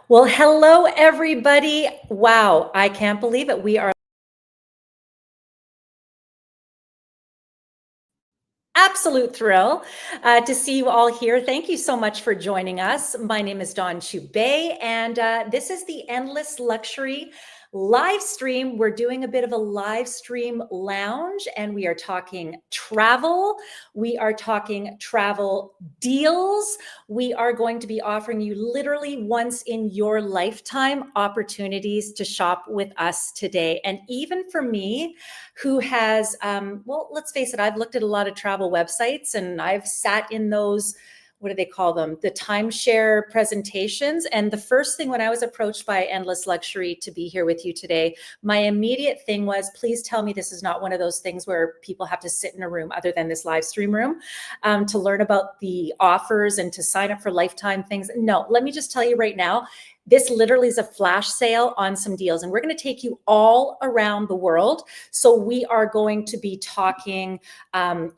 Well, hello, everybody. Wow, I can't believe it. We are absolute thrill to see you all here. Thank you so much for joining us. My name is Dawn Chubay, and this is the Endless Luxury live stream. We're doing a bit of a live stream lounge, and we are talking travel. We are talking travel deals. We are going to be offering you literally once in your lifetime opportunities to shop with us today. And even for me, who has, well, let's face it, I've looked at a lot of travel websites and I've sat in those, what do they call them? The timeshare presentations. And the first thing when I was approached by Endless Luxury to be here with you today, my immediate thing was, please tell me this is not one of those things where people have to sit in a room other than this live stream room to learn about the offers and to sign up for lifetime things. No, let me just tell you right now, this literally is a flash sale on some deals, and we're going to take you all around the world. So we are going to be talking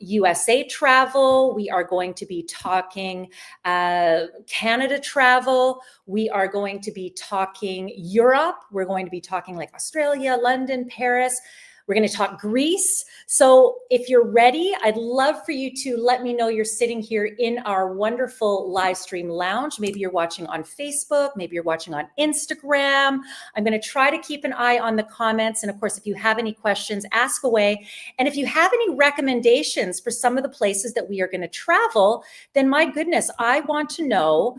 USA travel. We are going to be talking Canada travel. We are going to be talking Europe. We're going to be talking like Australia, London, Paris. We're going to talk Greece. So if you're ready, I'd love for you to let me know you're sitting here in our wonderful live stream lounge. Maybe you're watching on Facebook. Maybe you're watching on Instagram. I'm going to try to keep an eye on the comments. And of course, if you have any questions, ask away. And if you have any recommendations for some of the places that we are going to travel, then my goodness, I want to know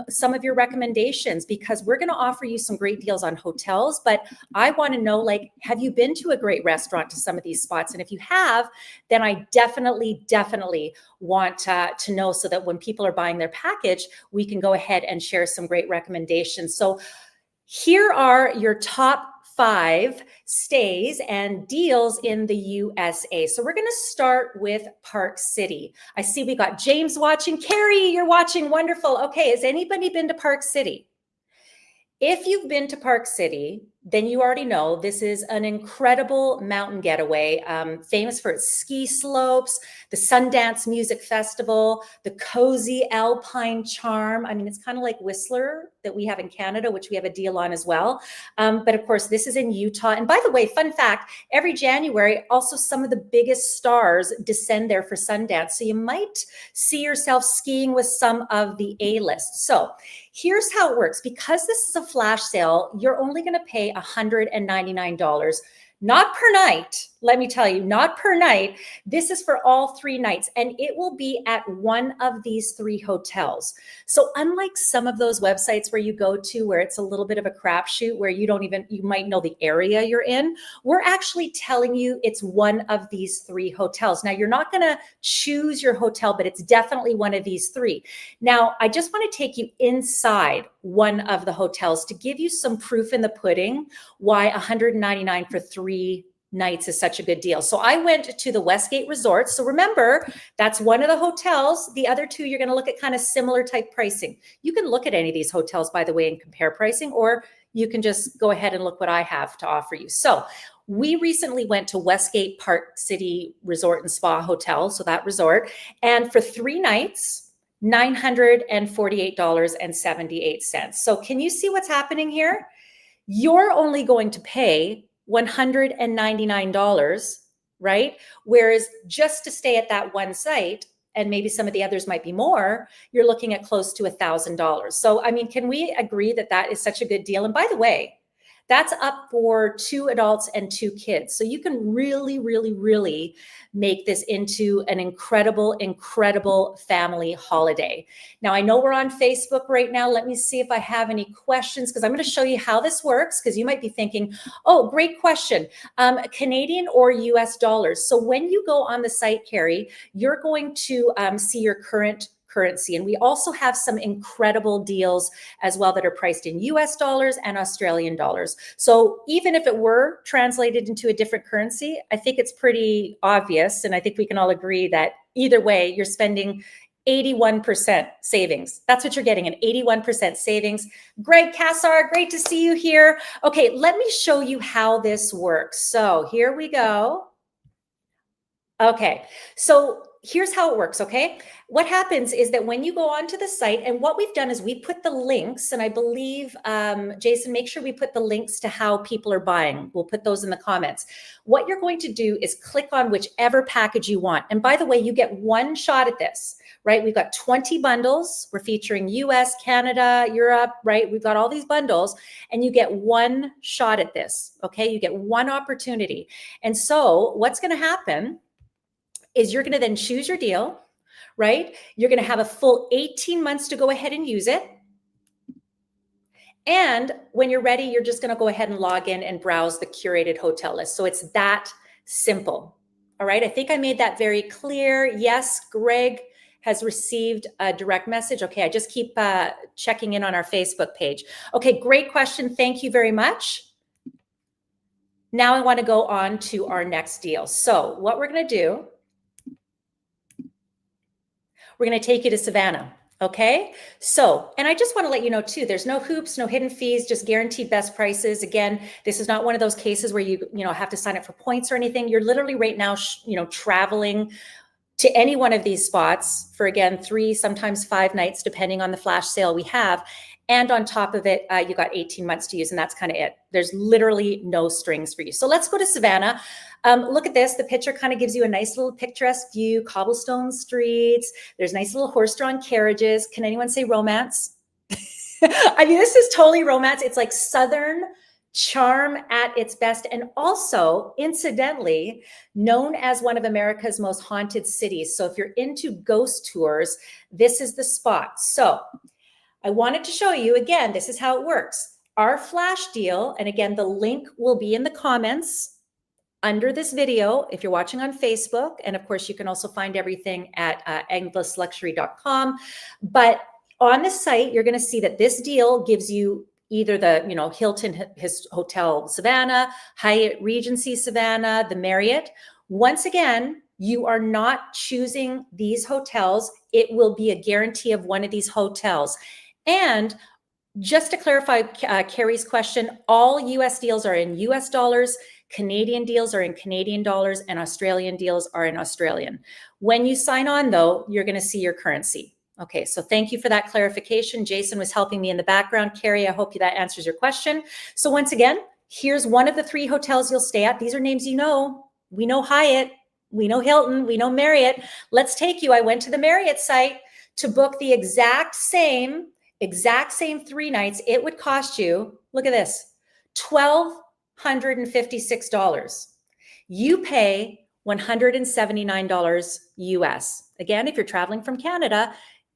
some of your recommendations, because we're going to offer you some great deals on hotels. But I want to know, like, have you been to a great restaurant to some of these spots? And if you have, then I definitely want to know, so that when people are buying their package, we can go ahead and share some great recommendations. So here are your top 5 stays and deals in the USA. So we're going to start with Park City. I see we got James watching. Carrie, you're watching. Wonderful. Okay, has anybody been to Park City? If you've been to Park City, then you already know this is an incredible mountain getaway, famous for its ski slopes, the Sundance Music Festival, the cozy alpine charm. I mean, it's kind of like Whistler that we have in Canada, which we have a deal on as well. But of course, this is in Utah. And by the way, fun fact, every January, also some of the biggest stars descend there for Sundance. So you might see yourself skiing with some of the A-list. So here's how it works. Because this is a flash sale, you're only going to pay $199, not per night. Let me tell you, not per night. This is for all 3 nights, and it will be at one of these 3 hotels. So unlike some of those websites where you go to where it's a little bit of a crapshoot, where you might know the area you're in, we're actually telling you it's one of these 3 hotels. Now, you're not going to choose your hotel, but it's definitely one of these 3. Now, I just want to take you inside one of the hotels to give you some proof in the pudding why $199 for 3 nights is such a good deal. So I went to the Westgate Resort. So remember, that's one of the hotels. The other 2, you're going to look at kind of similar type pricing. You can look at any of these hotels, by the way, and compare pricing, or you can just go ahead and look what I have to offer you. So we recently went to Westgate Park City Resort and Spa Hotel, so that resort, and for 3 nights, $948.78. So can you see what's happening here? You're only going to pay $199, right? Whereas just to stay at that one site, and maybe some of the others might be more, you're looking at close to $1,000. So, I mean, can we agree that that is such a good deal? And by the way, that's up for 2 adults and 2 kids. So you can really make this into an incredible family holiday. Now, I know we're on Facebook right now. Let me see if I have any questions, because I'm going to show you how this works, because you might be thinking, oh, great question. Canadian or US dollars. So when you go on the site, Carrie, you're going to see your current currency. And we also have some incredible deals as well that are priced in US dollars and Australian dollars. So even if it were translated into a different currency, I think it's pretty obvious. And I think we can all agree that either way, you're spending 81% savings. That's what you're getting, an 81% savings. Greg Cassar, great to see you here. Okay, let me show you how this works. So here we go. Okay, so here's how it works, okay? What happens is that when you go onto the site, and what we've done is we put the links, and I believe, Jason, make sure we put the links to how people are buying. We'll put those in the comments. What you're going to do is click on whichever package you want. And by the way, you get one shot at this, right? We've got 20 bundles. We're featuring US, Canada, Europe, right? We've got all these bundles, and you get one shot at this, okay? You get one opportunity. And so what's going to happen is you're going to then choose your deal, right? You're going to have a full 18 months to go ahead and use it. And when you're ready, you're just going to go ahead and log in and browse the curated hotel list. So it's that simple. All right. I think I made that very clear. Yes, Greg has received a direct message. Okay. I just keep checking in on our Facebook page. Okay. Great question. Thank you very much. Now I want to go on to our next deal. So what we're going to do, we're going to take you to Savannah. Okay. So, and I just want to let you know too, there's no hoops, no hidden fees, just guaranteed best prices. Again, this is not one of those cases where you have to sign up for points or anything. You're literally right now, traveling to any one of these spots for, again, 3, sometimes 5 nights, depending on the flash sale we have. And on top of it, you got 18 months to use, and that's kind of it. There's literally no strings for you. So let's go to Savannah. Look at this. The picture kind of gives you a nice little picturesque view, cobblestone streets. There's nice little horse-drawn carriages. Can anyone say romance? I mean, this is totally romance. It's like Southern charm at its best, and also incidentally known as one of America's most haunted cities. So if you're into ghost tours, this is the spot. So I wanted to show you again, this is how it works. Our flash deal, and again, the link will be in the comments under this video if you're watching on Facebook, and of course you can also find everything at endlessluxury.com. But on the site, you're going to see that this deal gives you either the Hilton Hotel Savannah, Hyatt Regency Savannah, the Marriott. Once again, you are not choosing these hotels. It will be a guarantee of one of these hotels. And just to clarify Carrie's question, all US deals are in US dollars, Canadian deals are in Canadian dollars, and Australian deals are in Australian. When you sign on though, you're going to see your currency. Okay, so thank you for that clarification. Jason was helping me in the background. Carrie, I hope that answers your question. So once again, here's one of the 3 hotels you'll stay at. These are names you know. We know Hyatt, we know Hilton, we know Marriott. Let's take you. I went to the Marriott site to book the exact same 3 nights. It would cost you, look at this, $1,256. You pay $179 US. Again, if you're traveling from Canada,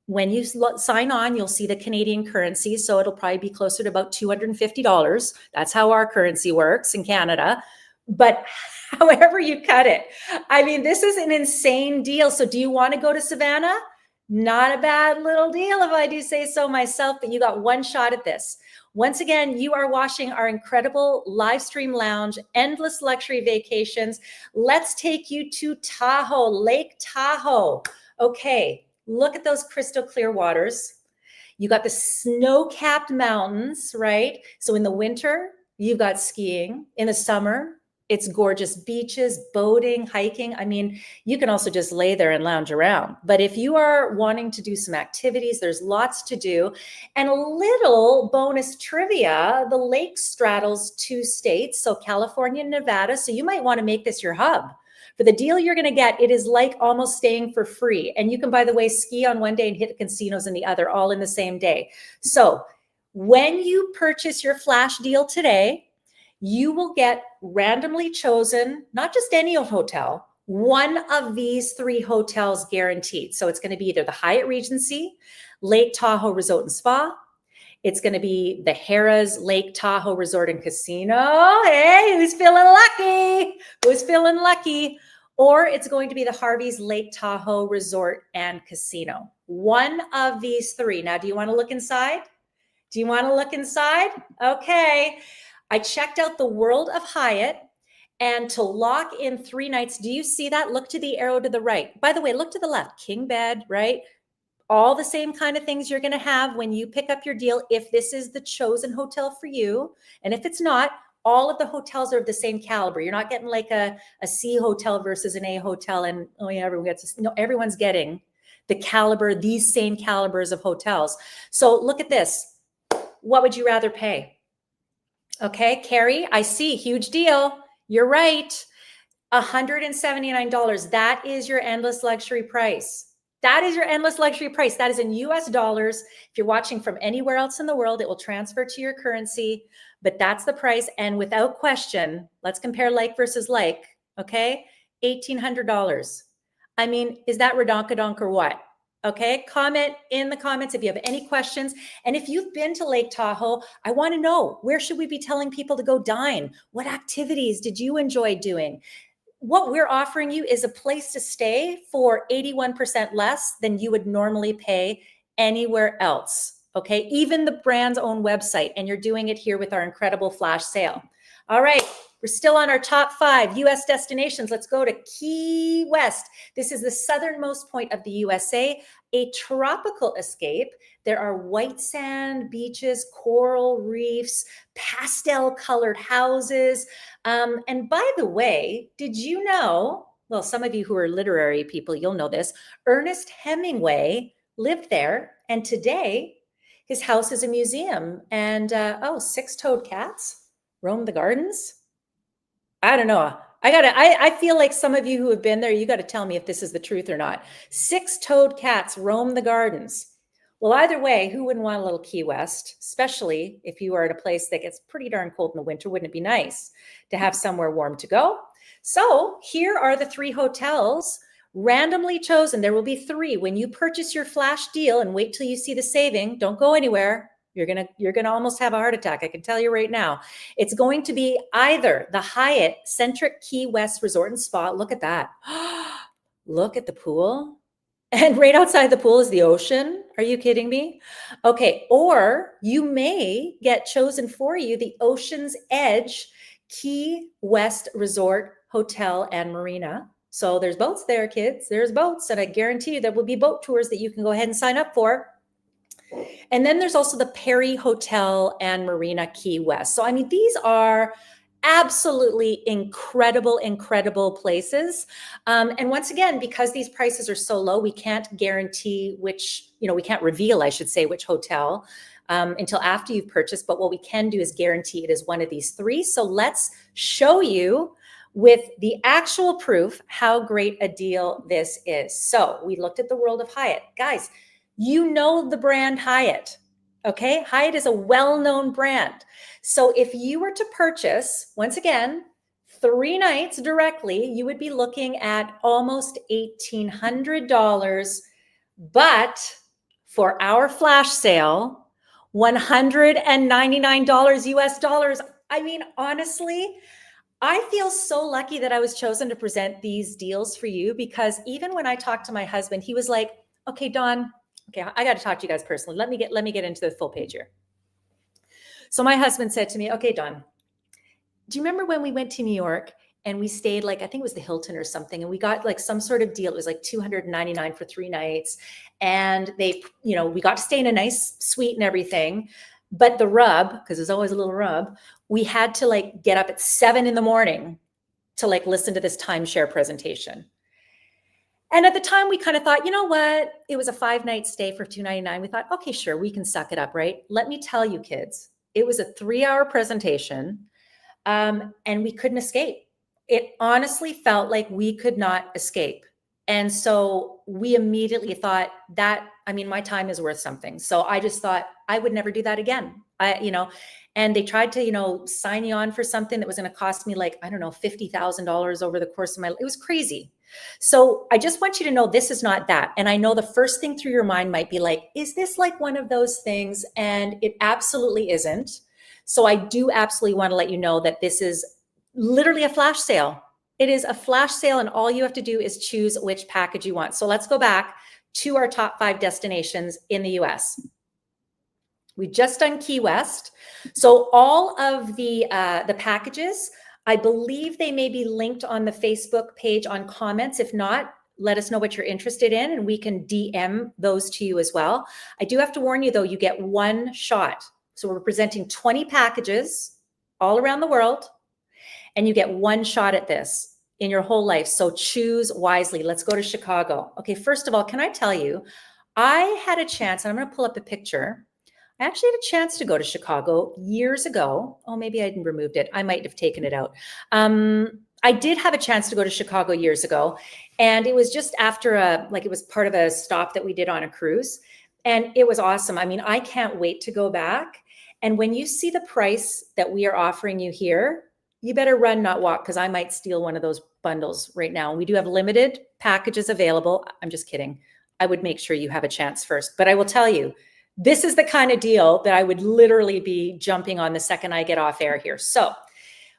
when you sign on, you'll see the Canadian currency. So it'll probably be closer to about $250. That's how our currency works in Canada. But however you cut it, I mean, this is an insane deal. So do you want to go to Savannah? Not a bad little deal if I do say so myself, but you got one shot at this. Once again, you are watching our incredible live stream lounge, Endless Luxury Vacations. Let's take you to Tahoe, Lake Tahoe. Okay, look at those crystal clear waters. You got the snow-capped mountains, right? So in the winter, you've got skiing. In the summer, it's gorgeous beaches, boating, hiking. I mean, you can also just lay there and lounge around. But if you are wanting to do some activities, there's lots to do. And a little bonus trivia, the lake straddles 2 states, so California and Nevada. So you might want to make this your hub. For the deal you're going to get, it is like almost staying for free. And you can, by the way, ski on one day and hit the casinos in the other, all in the same day. So when you purchase your flash deal today, you will get randomly chosen, not just any hotel, one of these 3 hotels guaranteed. So it's going to be either the Hyatt Regency, Lake Tahoe Resort and Spa. It's going to be the Harrah's Lake Tahoe Resort and Casino. Hey, who's feeling lucky? Who's feeling lucky? Or it's going to be the Harvey's Lake Tahoe Resort and Casino. One of these 3. Now, do you want to look inside? Do you want to look inside? Okay. I checked out the World of Hyatt, and to lock in 3 nights, do you see that? Look to the arrow to the right. By the way, look to the left, king bed, right? All the same kind of things you're going to have when you pick up your deal. If this is the chosen hotel for you, and if it's not, all of the hotels are of the same caliber. You're not getting like a C hotel versus an A hotel and, oh yeah, everyone gets this. No, everyone's getting the caliber, these same calibers of hotels. So look at this. What would you rather pay? Okay, Carrie, I see, huge deal. You're right. $179. That is your endless luxury price. That is your endless luxury price. That is in US dollars. If you're watching from anywhere else in the world, it will transfer to your currency, but that's the price. And without question, let's compare like versus like, okay? $1,800. I mean, is that redonkadonk or what? Okay, comment in the comments if you have any questions. And if you've been to Lake Tahoe, I want to know, where should we be telling people to go dine? What activities did you enjoy doing? What we're offering you is a place to stay for 81% less than you would normally pay anywhere else. Okay, even the brand's own website, and you're doing it here with our incredible flash sale. All right, we're still on our top 5 US destinations. Let's go to Key West. This is the southernmost point of the USA, a tropical escape. There are white sand beaches, coral reefs, pastel colored houses. And by the way, did you know, well, some of you who are literary people, you'll know this, Ernest Hemingway lived there, and today his house is a museum. And six-toed cats roam the gardens. I don't know. I feel like some of you who have been there, you got to tell me if this is the truth or not. Six-toed cats roam the gardens. Well, either way, who wouldn't want a little Key West, especially if you are at a place that gets pretty darn cold in the winter? Wouldn't it be nice to have somewhere warm to go? So here are the 3 hotels randomly chosen. There will be 3. When you purchase your flash deal, and wait till you see the saving, don't go anywhere. You're gonna almost have a heart attack. I can tell you right now. It's going to be either the Hyatt Centric Key West Resort and Spa. Look at that. Look at the pool. And right outside the pool is the ocean. Are you kidding me? Okay, or you may get chosen for you the Ocean's Edge Key West Resort Hotel and Marina. So there's boats there, kids. There's boats, and I guarantee you there will be boat tours that you can go ahead and sign up for. And then there's also the Perry Hotel and Marina Key West. So, I mean, these are absolutely incredible, incredible places. And once again, because these prices are so low, we can't guarantee which, we can't reveal, I should say, which hotel until after you've purchased. But what we can do is guarantee it is one of these 3. So let's show you with the actual proof how great a deal this is. So we looked at the World of Hyatt. Guys, you know the brand Hyatt, okay? Hyatt is a well-known brand. So if you were to purchase, once again, 3 nights directly, you would be looking at almost $1,800. But for our flash sale, $199 US dollars. I mean, honestly, I feel so lucky that I was chosen to present these deals for you, because even when I talked to my husband, he was like, okay, Dawn, okay, I got to talk to you guys personally. Let me get into the full page here. So my husband said to me, okay, Dawn, do you remember when we went to New York and we stayed, like, I think it was the Hilton or something, and we got like some sort of deal. It was like $299 for 3 nights. And they, we got to stay in a nice suite and everything. But the rub, because there's always a little rub, we had to like get up at 7 a.m. to like listen to this timeshare presentation. And at the time we kind of thought, you know what? It was a 5-night stay for $299. We thought, okay, sure, we can suck it up, right? Let me tell you, kids, it was a 3-hour presentation, and we couldn't escape. It honestly felt like we could not escape. And so we immediately thought that, I mean, my time is worth something. So I just thought I would never do that again. And they tried to, sign you on for something that was going to cost me like, I don't know, $50,000 over the course of my life. It was crazy. So I just want you to know this is not that. And I know the first thing through your mind might be like, is this like one of those things? And it absolutely isn't. So I do absolutely want to let you know that this is literally a flash sale. It is a flash sale, and all you have to do is choose which package you want. So let's go back to our top 5 destinations in the US. We've just done Key West. So all of the packages, I believe they may be linked on the Facebook page on comments. If not, let us know what you're interested in, and we can DM those to you as well. I do have to warn you though, you get 1 shot. So we're presenting 20 packages. all around the world, and you get one shot at this in your whole life. So choose wisely. Let's go to Chicago. Okay, first of all, can I tell you, I had a chance, and I'm going to pull up a picture. I actually had a chance to go to Chicago years ago. Oh, maybe I removed it. I might have taken it out. I did have a chance to go to Chicago years ago, and it was just after it was part of a stop that we did on a cruise, and it was awesome. I mean, I can't wait to go back. And when you see the price that we are offering you here, you better run, not walk, because I might steal one of those bundles right now. And we do have limited packages available. I'm just kidding. I would make sure you have a chance first, but I will tell you, this is the kind of deal that I would literally be jumping on the second I get off air here. So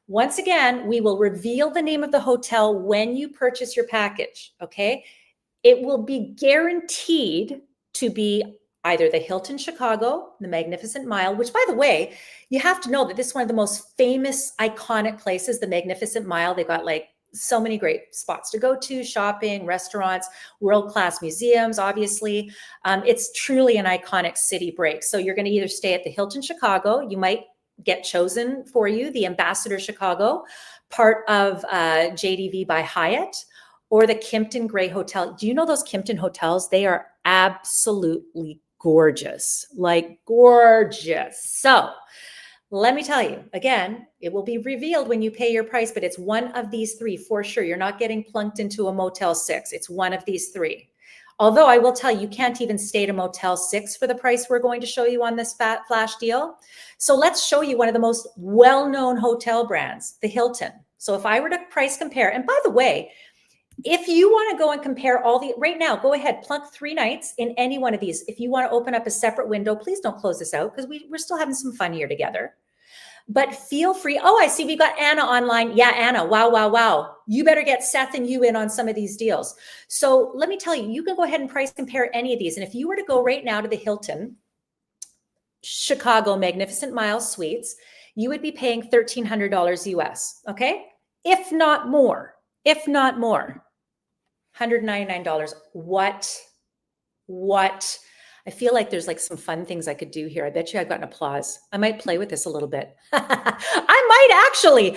once again, we will reveal the name of the hotel when you purchase your package, okay? It will be guaranteed to be either the Hilton Chicago, the Magnificent Mile, which, by the way, you have to know that this is one of the most famous, iconic places, the Magnificent Mile. They've got like so many great spots to go to, shopping, restaurants, world-class museums, obviously. It's truly an iconic city break. So you're going to either stay at the Hilton Chicago, you might get chosen for you, the Ambassador Chicago, part of JDV by Hyatt, or the Kimpton Gray Hotel. Do you know those Kimpton hotels? They are absolutely gorgeous, like gorgeous. So let me tell you, again, it will be revealed when you pay your price, but it's one of these three for sure. You're not getting plunked into a Motel 6. It's one of these three. Although I will tell you, you can't even stay at a Motel 6 for the price we're going to show you on this flash deal. So let's show you one of the most well-known hotel brands, the Hilton. So if I were to price compare, and by the way, if you want to go and compare right now, go ahead, plunk 3 nights in any one of these. If you want to open up a separate window, please don't close this out because we're still having some fun here together. But feel free. Oh, I see we've got Anna online. Yeah, Anna. Wow, wow, wow. You better get Seth and you in on some of these deals. So let me tell you, you can go ahead and price compare any of these. And if you were to go right now to the Hilton Chicago Magnificent Mile Suites, you would be paying $1,300 US. Okay. If not more, $199. What? I feel like there's like some fun things I could do here. I bet you I've got an applause. I might play with this a little bit. I might actually.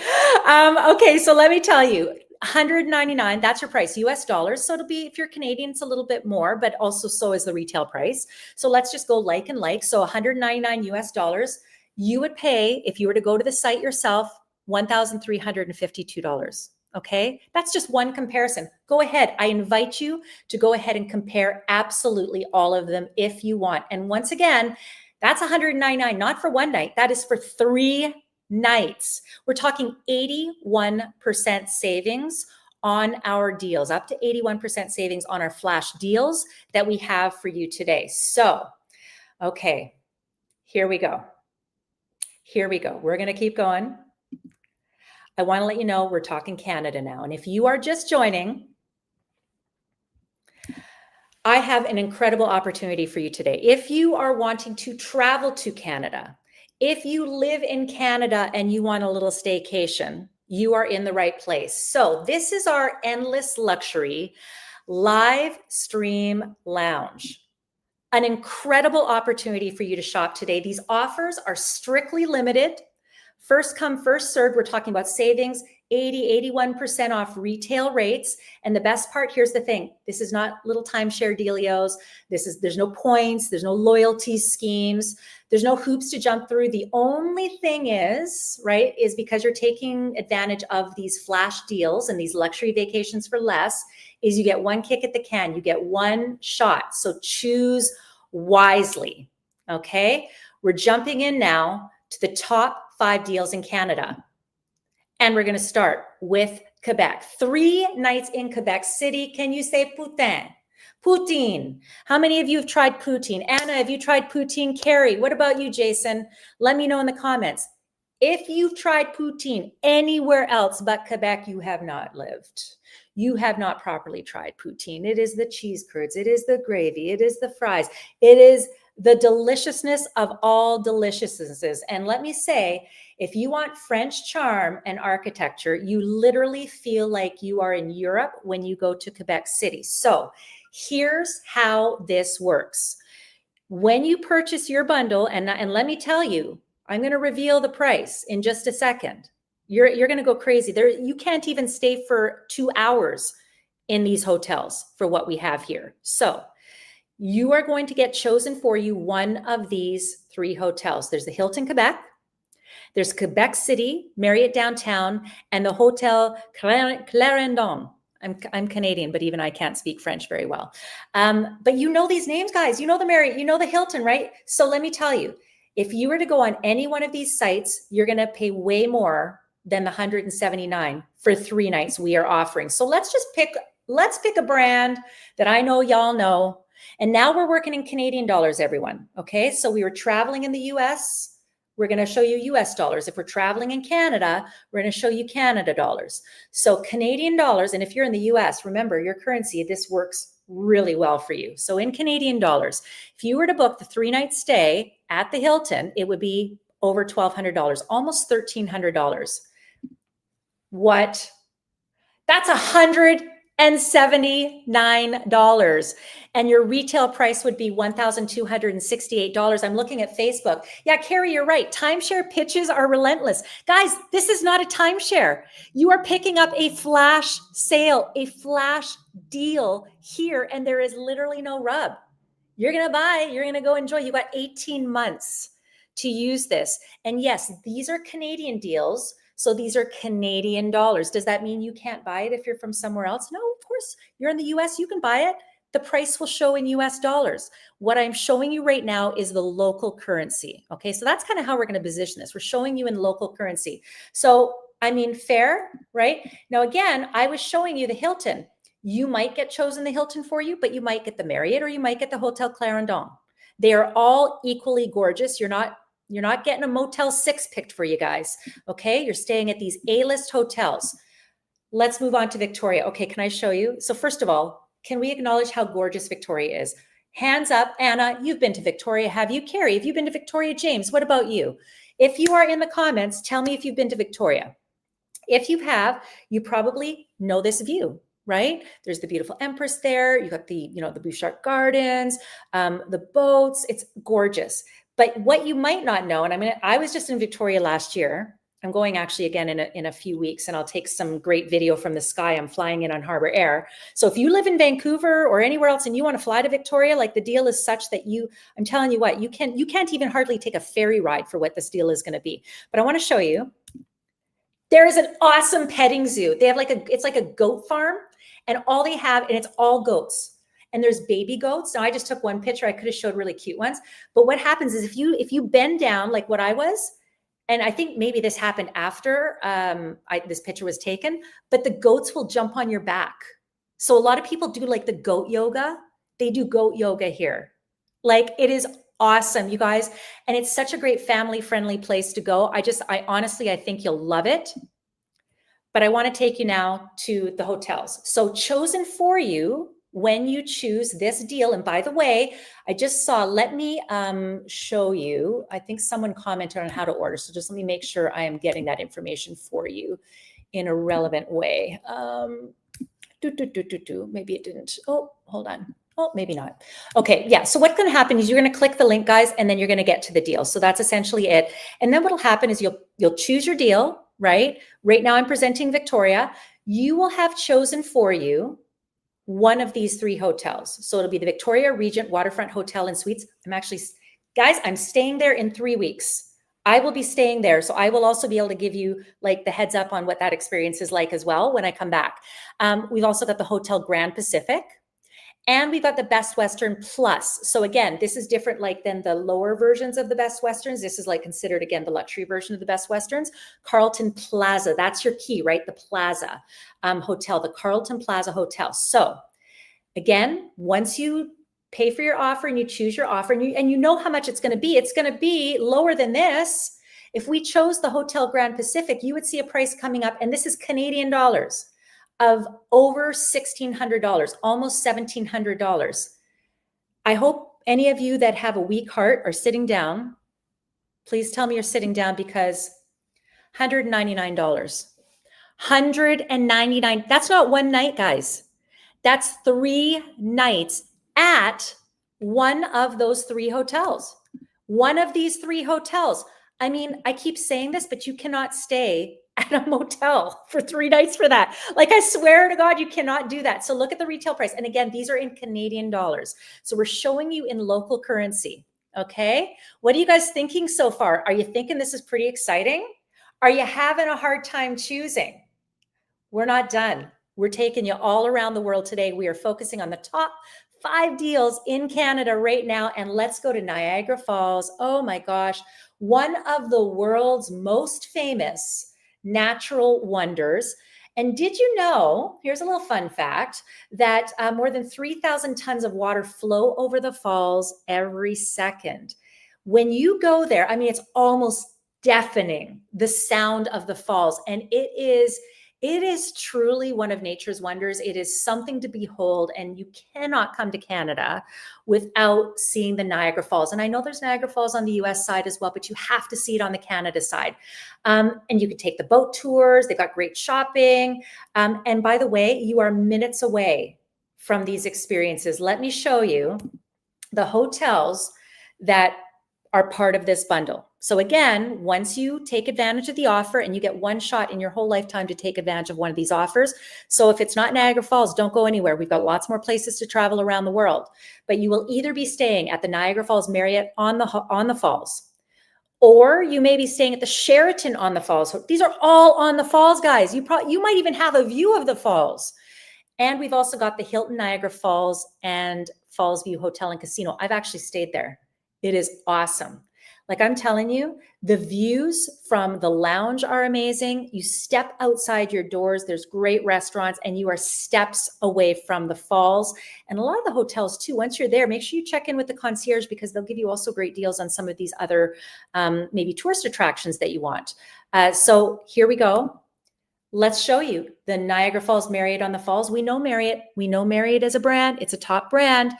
Okay, so let me tell you, $199, that's your price, US dollars. So it'll be, if you're Canadian, it's a little bit more, but also so is the retail price. So let's just go like and like. So $199 US dollars, you would pay, if you were to go to the site yourself, $1,352. Okay, that's just one comparison. Go ahead. I invite you to go ahead and compare absolutely all of them if you want. And once again, that's $199, not for one night. That is for 3 nights. We're talking 81% savings on our deals, up to 81% savings on our flash deals that we have for you today. So, okay, here we go. We're going to keep going. I want to let you know we're talking Canada now. And if you are just joining, I have an incredible opportunity for you today. If you are wanting to travel to Canada, if you live in Canada and you want a little staycation, you are in the right place. So this is our Endless Luxury live stream lounge. An incredible opportunity for you to shop today. These offers are strictly limited. First come, first served. We're talking about savings, 81% off retail rates. And the best part, here's the thing. This is not little timeshare dealios. There's no points. There's no loyalty schemes. There's no hoops to jump through. The only thing is, right, is because you're taking advantage of these flash deals and these luxury vacations for less, is you get one kick at the can. You get one shot. So choose wisely. Okay. We're jumping in now to the top 5 deals in Canada. And we're going to start with Quebec. 3 nights in Quebec City. Can you say poutine? Poutine. How many of you have tried poutine? Anna, have you tried poutine? Carrie, what about you, Jason? Let me know in the comments. If you've tried poutine anywhere else but Quebec, you have not lived. You have not properly tried poutine. It is the cheese curds. It is the gravy. It is the fries. It is the deliciousness of all deliciousnesses. And let me say, if you want French charm and architecture, you literally feel like you are in Europe when you go to Quebec City. So here's how this works. When you purchase your bundle, and let me tell you, I'm going to reveal the price in just a second. You're going to go crazy. There, you can't even stay for 2 hours in these hotels for what we have here. So you are going to get chosen for you one of these 3 hotels. There's the Hilton Quebec, there's Quebec City, Marriott Downtown, and the Hotel Clarendon. I'm Canadian, but even I can't speak French very well. But you know these names, guys. You know the Marriott, you know the Hilton, right? So let me tell you, if you were to go on any one of these sites, you're going to pay way more than the $179 for 3 nights we are offering. So let's pick a brand that I know y'all know. And now we're working in Canadian dollars, everyone. Okay. So we were traveling in the US. We're going to show you US dollars. If we're traveling in Canada, we're going to show you Canada dollars. So Canadian dollars. And if you're in the US, remember your currency, this works really well for you. So in Canadian dollars, if you were to book the 3-night stay at the Hilton, it would be over $1,200, almost $1,300. What? That's $179. And your retail price would be $1,268. I'm looking at Facebook. Yeah, Carrie, you're right. Timeshare pitches are relentless. Guys, this is not a timeshare. You are picking up a flash sale, a flash deal here, and there is literally no rub. You're going to buy, you're going to go enjoy. You got 18 months to use this. And yes, these are Canadian deals. So these are Canadian dollars. Does that mean you can't buy it if you're from somewhere else? No, of course. You're in the US, you can buy it. The price will show in US dollars. What I'm showing you right now is the local currency. Okay, so that's kind of how we're going to position this. We're showing you in local currency. So, I mean, fair, right? Now, again, I was showing you the Hilton. You might get chosen the Hilton for you, but you might get the Marriott or you might get the Hotel Clarendon. They are all equally gorgeous. You're not getting a Motel 6 picked for you guys. Okay, you're staying at these A-list hotels. Let's move on to Victoria. Okay, can I show you? So first of all, can we acknowledge how gorgeous Victoria is? Hands up, Anna, you've been to Victoria. Have you? Carrie, have you been to Victoria? James, what about you? If you are in the comments, tell me if you've been to Victoria. If you have, you probably know this view, right? There's the beautiful Empress there. You got the, the Bouchard Gardens, the boats. It's gorgeous. But what you might not know, and I was just in Victoria last year. I'm going actually again in a few weeks, and I'll take some great video from the sky. I'm flying in on Harbor Air. So if you live in Vancouver or anywhere else and you want to fly to Victoria, like the deal is such that I'm telling you what, you can't even hardly take a ferry ride for what this deal is going to be. But I want to show you. There is an awesome petting zoo. They have it's like a goat farm, and all they have, and it's all goats. And there's baby goats. Now I just took one picture. I could have showed really cute ones. But what happens is if you bend down like what I was, and I think maybe this happened after this picture was taken, but the goats will jump on your back. So a lot of people do like the goat yoga. They do goat yoga here. Like it is awesome, you guys. And it's such a great family-friendly place to go. I honestly think you'll love it. But I want to take you now to the hotels. So chosen for you when you choose this deal. And by the way, I just saw, let me show you, I think someone commented on how to order. So just let me make sure I am getting that information for you in a relevant way. Maybe it didn't. Oh, hold on. Oh, maybe not. Okay, yeah. So what's going to happen is you're going to click the link, guys, and then you're going to get to the deal. So that's essentially it. And then what'll happen is you'll choose your deal, right? Right now I'm presenting Victoria. You will have chosen for you one of these 3 hotels. So it'll be the Victoria Regent Waterfront Hotel and Suites. I'm staying there in 3 weeks. I will be staying there. So I will also be able to give you like the heads up on what that experience is like as well when I come back. We've also got the Hotel Grand Pacific, and we've got the Best Western Plus. So again, this is different than the lower versions of the Best Westerns. This is considered, again, the luxury version of the Best Westerns. Carlton Plaza, that's your key, right? The Plaza Hotel, the Carlton Plaza Hotel. So again, once you pay for your offer and you choose your offer and you know how much it's going to be lower than this. If we chose the Hotel Grand Pacific, you would see a price coming up, and this is Canadian dollars, of over $1,600, almost $1,700. I hope any of you that have a weak heart are sitting down. Please tell me you're sitting down, because $199. $199. That's not one night, guys. That's 3 nights at one of those 3 hotels. One of these 3 hotels. I mean, I keep saying this, but you cannot stay at a motel for 3 nights for that. Like, I swear to God, you cannot do that. So look at the retail price. And again, these are in Canadian dollars. So we're showing you in local currency. Okay. What are you guys thinking so far? Are you thinking this is pretty exciting? Are you having a hard time choosing? We're not done. We're taking you all around the world today. We are focusing on the top 5 deals in Canada right now. And let's go to Niagara Falls. Oh my gosh, one of the world's most famous natural wonders. And did you know, here's a little fun fact, that more than 3,000 tons of water flow over the falls every second. When you go there, I mean, it's almost deafening, the sound of the falls. And it is truly one of nature's wonders. It is something to behold, and you cannot come to Canada without seeing the Niagara Falls. And I know there's Niagara Falls on the US side as well, but you have to see it on the Canada side. And you can take the boat tours. They've got great shopping. And by the way, you are minutes away from these experiences. Let me show you the hotels that are part of this bundle. So again, once you take advantage of the offer, and you get one shot in your whole lifetime to take advantage of one of these offers. So if it's not Niagara Falls, don't go anywhere. We've got lots more places to travel around the world, but you will either be staying at the Niagara Falls Marriott on the falls, or you may be staying at the Sheraton on the falls. These are all on the falls, guys. You might even have a view of the falls. And we've also got the Hilton Niagara Falls and Falls View Hotel and Casino. I've actually stayed there. It is awesome. Like, I'm telling you, the views from the lounge are amazing. You step outside your doors, there's great restaurants, and you are steps away from the falls. And a lot of the hotels too, once you're there, make sure you check in with the concierge, because they'll give you also great deals on some of these other maybe tourist attractions that you want. So here we go. Let's show you the Niagara Falls Marriott on the falls. We know Marriott. We know Marriott as a brand. It's a top brand.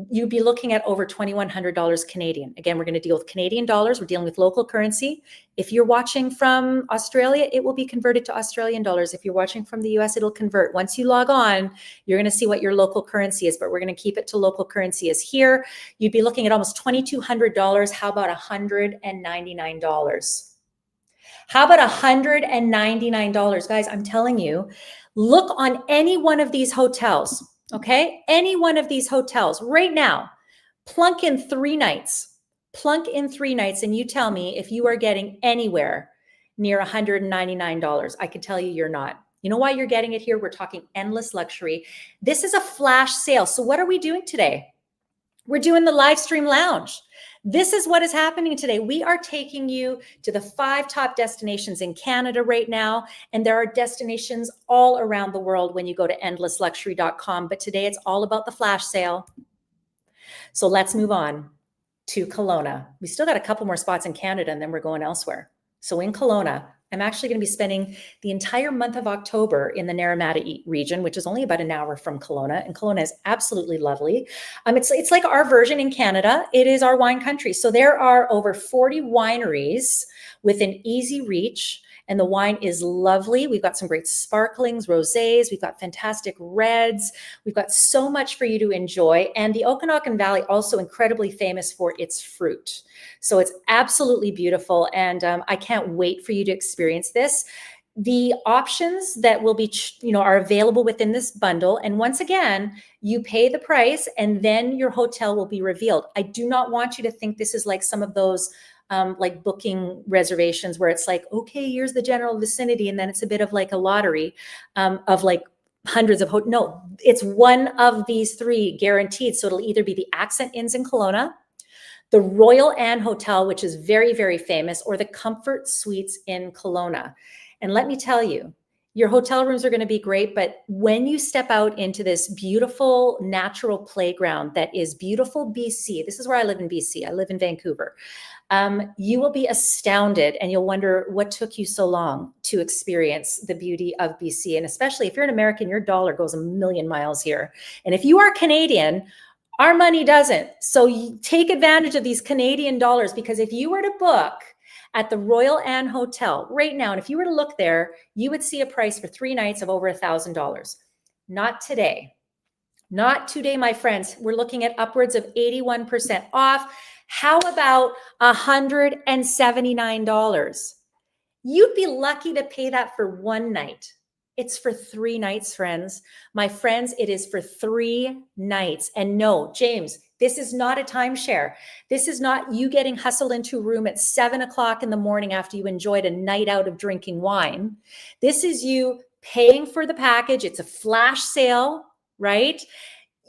You'd be looking at over $2,100 Canadian. Again, we're going to deal with Canadian dollars. We're dealing with local currency. If you're watching from Australia, it will be converted to Australian dollars. If you're watching from the US, it'll convert. Once you log on, you're going to see what your local currency is, but we're going to keep it to local currency as here. You'd be looking at almost $2,200. How about $199? How about $199? Guys, I'm telling you, look on any one of these hotels. Okay, any one of these hotels right now, plunk in 3 nights, and you tell me if you are getting anywhere near $199. I can tell you you're not. You know why you're getting it here? We're talking endless luxury. This is a flash sale. So what are we doing today? We're doing the Livestream Lounge. This is what is happening today. We are taking you to the 5 top destinations in Canada right now. And there are destinations all around the world when you go to endlessluxury.com. But today it's all about the flash sale. So let's move on to Kelowna. We still got a couple more spots in Canada, and then we're going elsewhere. So in Kelowna, I'm actually going to be spending the entire month of October in the Naramata region, which is only about an hour from Kelowna. And Kelowna is absolutely lovely. It's like our version in Canada. It is our wine country. So there are over 40 wineries within easy reach. And the wine is lovely. We've got some great sparklings, rosés. We've got fantastic reds. We've got so much for you to enjoy. And the Okanagan Valley, also incredibly famous for its fruit. So it's absolutely beautiful. And I can't wait for you to experience this. The options that will be, are available within this bundle. And once again, you pay the price and then your hotel will be revealed. I do not want you to think this is like some of those like booking reservations where it's like, okay, here's the general vicinity. And then it's a bit of like a lottery of like hundreds of no, it's one of these 3 guaranteed. So it'll either be the Accent Inns in Kelowna, the Royal Anne Hotel, which is very, very famous, or the Comfort Suites in Kelowna. And let me tell you, your hotel rooms are going to be great, but when you step out into this beautiful natural playground that is beautiful BC, this is where I live in BC. I live in Vancouver. You will be astounded, and you'll wonder what took you so long to experience the beauty of BC. And especially if you're an American, your dollar goes a million miles here. And if you are Canadian, our money doesn't. So you take advantage of these Canadian dollars, because if you were to book at the Royal Anne Hotel right now, and if you were to look there, you would see a price for 3 nights of over $1,000. Not today. Not today, my friends. We're looking at upwards of 81% off. How about $179? You'd be lucky to pay that for one night. It's for 3 nights, friends. My friends, it is for 3 nights. And no, James, this is not a timeshare. This is not you getting hustled into a room at 7 o'clock in the morning after you enjoyed a night out of drinking wine. This is you paying for the package. It's a flash sale, right?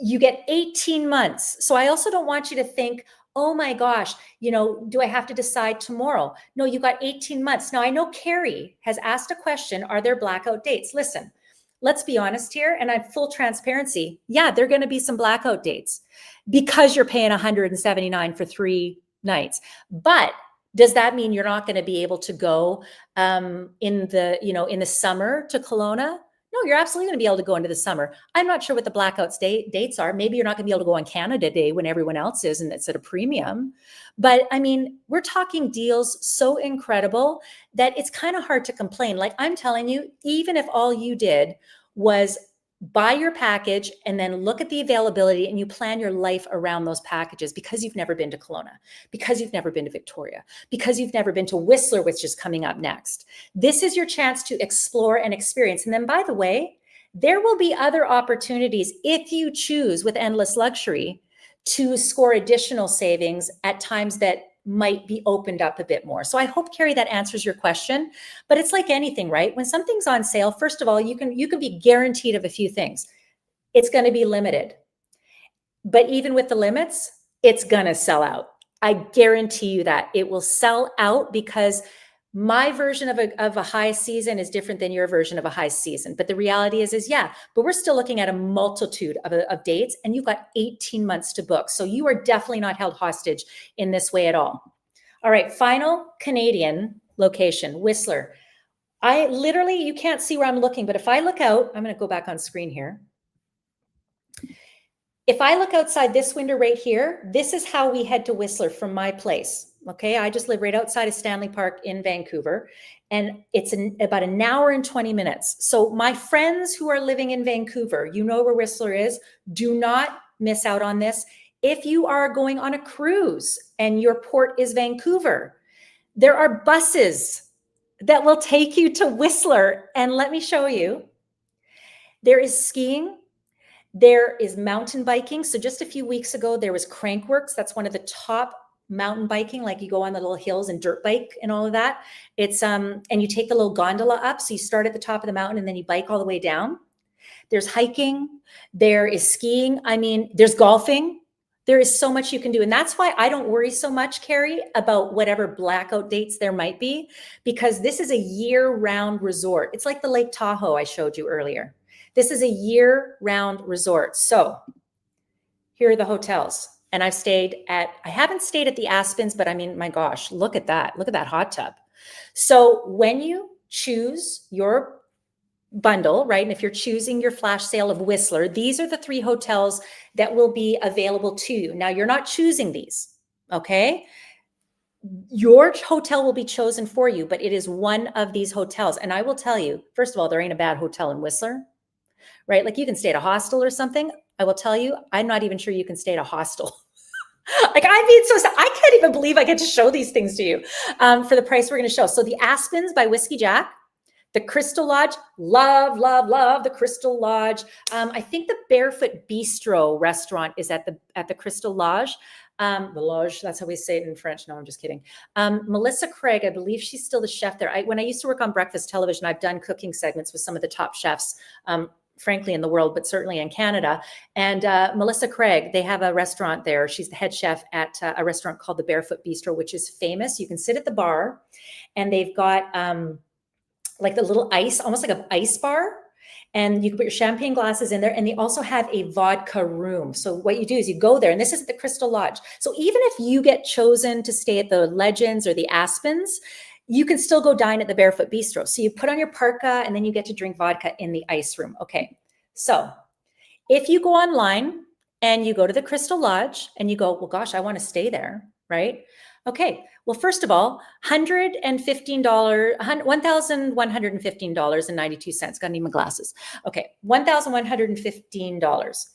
You get 18 months. So I also don't want you to think, oh my gosh, do I have to decide tomorrow? No, you got 18 months. Now I know Carrie has asked a question, are there blackout dates? Listen, let's be honest here, and I'm full transparency. Yeah, there are going to be some blackout dates because you're paying 179 for 3 nights. But does that mean you're not going to be able to go in the summer to Kelowna? No, you're absolutely going to be able to go into the summer. I'm not sure what the blackouts dates are. Maybe you're not going to be able to go on Canada Day when everyone else is and it's at a premium. But I mean, we're talking deals so incredible that it's kind of hard to complain. Like I'm telling you, even if all you did was buy your package and then look at the availability and you plan your life around those packages because you've never been to Kelowna, because you've never been to Victoria, because you've never been to Whistler, which is coming up next. This is your chance to explore and experience. And then, by the way, there will be other opportunities if you choose with Endless Luxury to score additional savings at times that might be opened up a bit more. So I hope, Carrie, that answers your question. But it's like anything, right? When something's on sale, first of all, you can be guaranteed of a few things. It's going to be limited. But even with the limits, it's going to sell out. I guarantee you that it will sell out because my version of a high season is different than your version of a high season. But the reality is yeah, but we're still looking at a multitude of dates and you've got 18 months to book. So you are definitely not held hostage in this way at all. All right, final Canadian location, Whistler. I literally, you can't see where I'm looking, but if I look out, I'm going to go back on screen here. If I look outside this window right here, this is how we head to Whistler from my place. Okay, I just live right outside of Stanley Park in Vancouver, and it's about an hour and 20 minutes. So my friends who are living in Vancouver, you know where Whistler is. Do not miss out on this. If you are going on a cruise and your port is Vancouver, there are buses that will take you to Whistler. And let me show you. There is skiing. There is mountain biking. So just a few weeks ago, there was Crankworks. That's one of the top mountain biking, like you go on the little hills and dirt bike and all of that. It's and you take the little gondola up. So you start at the top of the mountain and then you bike all the way down. There's hiking, there is skiing. I mean, there's golfing. There is so much you can do. And that's why I don't worry so much, Carrie, about whatever blackout dates there might be, because this is a year-round resort. It's like the Lake Tahoe I showed you earlier. This is a year-round resort. So here are the hotels. And I haven't stayed at the Aspens, but I mean, my gosh, look at that. Look at that hot tub. So when you choose your bundle, right? And if you're choosing your flash sale of Whistler, these are the 3 hotels that will be available to you. Now, you're not choosing these, okay? Your hotel will be chosen for you, but it is one of these hotels. And I will tell you, first of all, there ain't a bad hotel in Whistler, right? Like you can stay at a hostel or something. I will tell you, I'm not even sure you can stay at a hostel. Like I can't even believe I get to show these things to you for the price we're going to show. So the Aspens by Whiskey Jack, the Crystal Lodge, love the Crystal Lodge. I think the Barefoot Bistro restaurant is at the Crystal Lodge. The Lodge, that's how we say it in French. No, I'm just kidding. Melissa Craig, I believe she's still the chef there. When I used to work on breakfast television, I've done cooking segments with some of the top chefs, frankly, in the world, but certainly in Canada. And Melissa Craig, they have a restaurant there. She's the head chef at a restaurant called the Barefoot Bistro, which is famous. You can sit at the bar and they've got like the little ice, almost like an ice bar. And you can put your champagne glasses in there. And they also have a vodka room. So what you do is you go there, and this is at the Crystal Lodge. So even if you get chosen to stay at the Legends or the Aspens, you can still go dine at the Barefoot Bistro. So you put on your parka and then you get to drink vodka in the ice room. Okay. So if you go online and you go to the Crystal Lodge and you go, well, gosh, I want to stay there, right? Okay. Well, first of all, $1,115.92. Got to need my glasses. Okay. $1,115.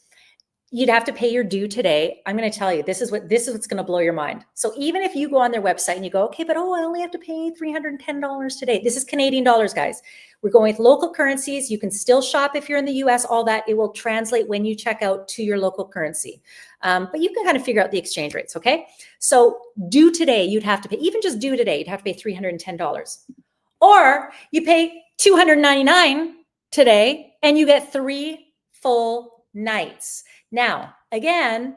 you'd have to pay your due today. I'm going to tell you, this is what's going to blow your mind. So even if you go on their website and you go, okay, but I only have to pay $310 today. This is Canadian dollars, guys. We're going with local currencies. You can still shop if you're in the US, all that. It will translate when you check out to your local currency. But you can kind of figure out the exchange rates, okay? So due today, you'd have to pay, even just due today, you'd have to pay $310. Or you pay $299 today and you get 3 full nights. Now, again,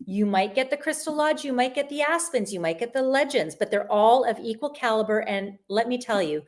you might get the Crystal Lodge, you might get the Aspens, you might get the Legends, but they're all of equal caliber. And let me tell you,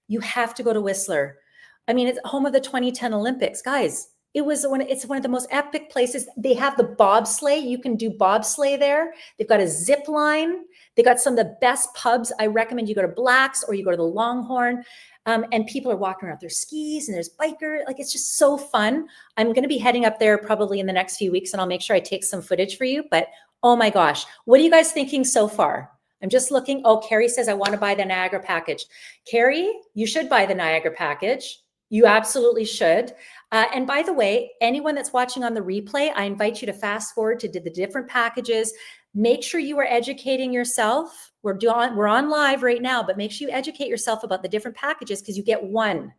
you have to go to Whistler. I mean, it's home of the 2010 Olympics. Guys, it's one of the most epic places. They have the bobsleigh. You can do bobsleigh there. They've got a zip line. They got some of the best pubs. I recommend you go to Black's or you go to the Longhorn. And people are walking around with their skis and there's biker. Like, it's just so fun. I'm going to be heading up there probably in the next few weeks and I'll make sure I take some footage for you. But oh my gosh, what are you guys thinking so far? I'm just looking. Oh, Carrie says, I want to buy the Niagara package. Carrie, you should buy the Niagara package. You absolutely should. And by the way, anyone that's watching on the replay, I invite you to fast forward to the different packages. Make sure you are educating yourself. We're on live right now, but make sure you educate yourself about the different packages because you get one.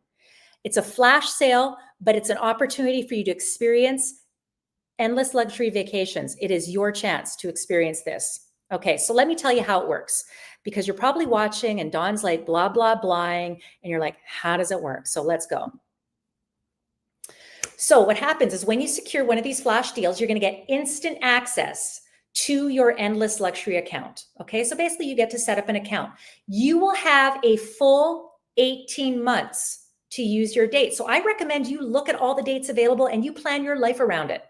It's a flash sale, but it's an opportunity for you to experience endless luxury vacations. It is your chance to experience this. Okay, so let me tell you how it works, because you're probably watching and Dawn's like blah, blah, blahing, and you're like, how does it work? So let's go. So what happens is when you secure one of these flash deals, you're going to get instant access to your endless luxury account. Okay, so basically you get to set up an account. You will have a full 18 months to use your date. So I recommend you look at all the dates available and you plan your life around it.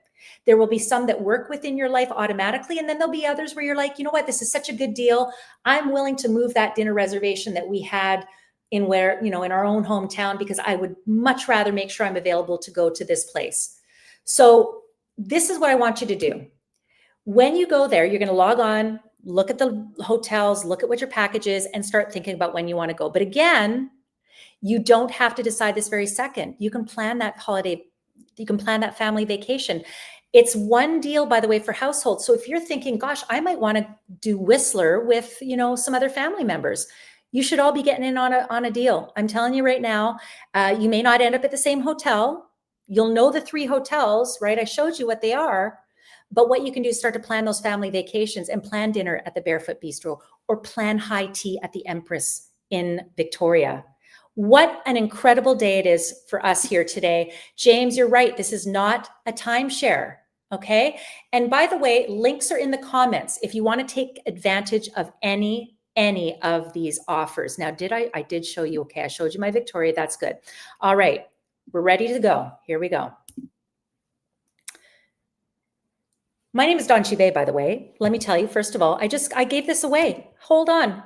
There will be some that work within your life automatically. And then there'll be others where you're like, you know what, this is such a good deal. I'm willing to move that dinner reservation that we had in our own hometown, because I would much rather make sure I'm available to go to this place. So this is what I want you to do. When you go there, you're going to log on, look at the hotels, look at what your package is, and start thinking about when you want to go. But again, you don't have to decide this very second. You can plan that holiday. You can plan that family vacation. It's one deal, by the way, for households. So if you're thinking, gosh, I might want to do Whistler with, some other family members, you should all be getting in on a deal. I'm telling you right now, you may not end up at the same hotel. You'll know the 3 hotels, right? I showed you what they are. But what you can do is start to plan those family vacations and plan dinner at the Barefoot Bistro or plan high tea at the Empress in Victoria. What an incredible day it is for us here today. James, you're right. This is not a timeshare. Okay. And by the way, links are in the comments if you want to take advantage of any of these offers. Now, I did show you. Okay. I showed you my Victoria. That's good. All right. We're ready to go. Here we go. My name is Dawn Chube, by the way. Let me tell you, first of all, I gave this away. Hold on.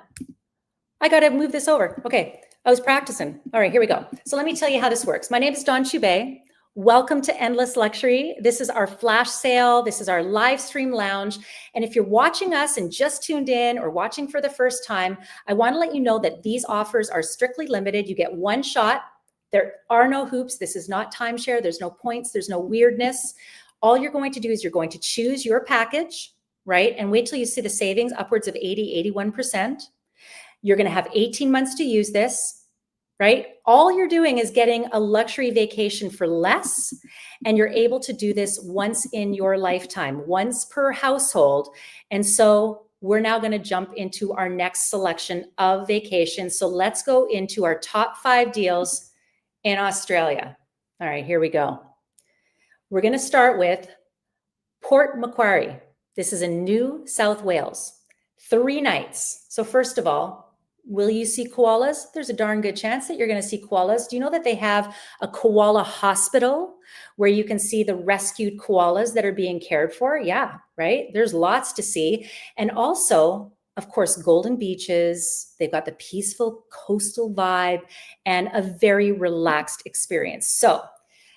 I got to move this over. Okay. I was practicing. All right, here we go. So let me tell you how this works. My name is Dawn Chube. Welcome to Endless Luxury. This is our flash sale. This is our live stream lounge. And if you're watching us and just tuned in or watching for the first time, I want to let you know that these offers are strictly limited. You get one shot. There are no hoops. This is not timeshare. There's no points. There's no weirdness. All you're going to do is you're going to choose your package, right? And wait till you see the savings upwards of 80, 81%. You're going to have 18 months to use this, right? All you're doing is getting a luxury vacation for less, and you're able to do this once in your lifetime, once per household. And so we're now going to jump into our next selection of vacations. So let's go into our top 5 deals in Australia. All right, here we go. We're going to start with Port Macquarie. This is in New South Wales. 3 nights. So first of all, will you see koalas? There's a darn good chance that you're going to see koalas. Do you know that they have a koala hospital where you can see the rescued koalas that are being cared for? Yeah, right? There's lots to see. And also, of course, golden beaches. They've got the peaceful coastal vibe and a very relaxed experience. So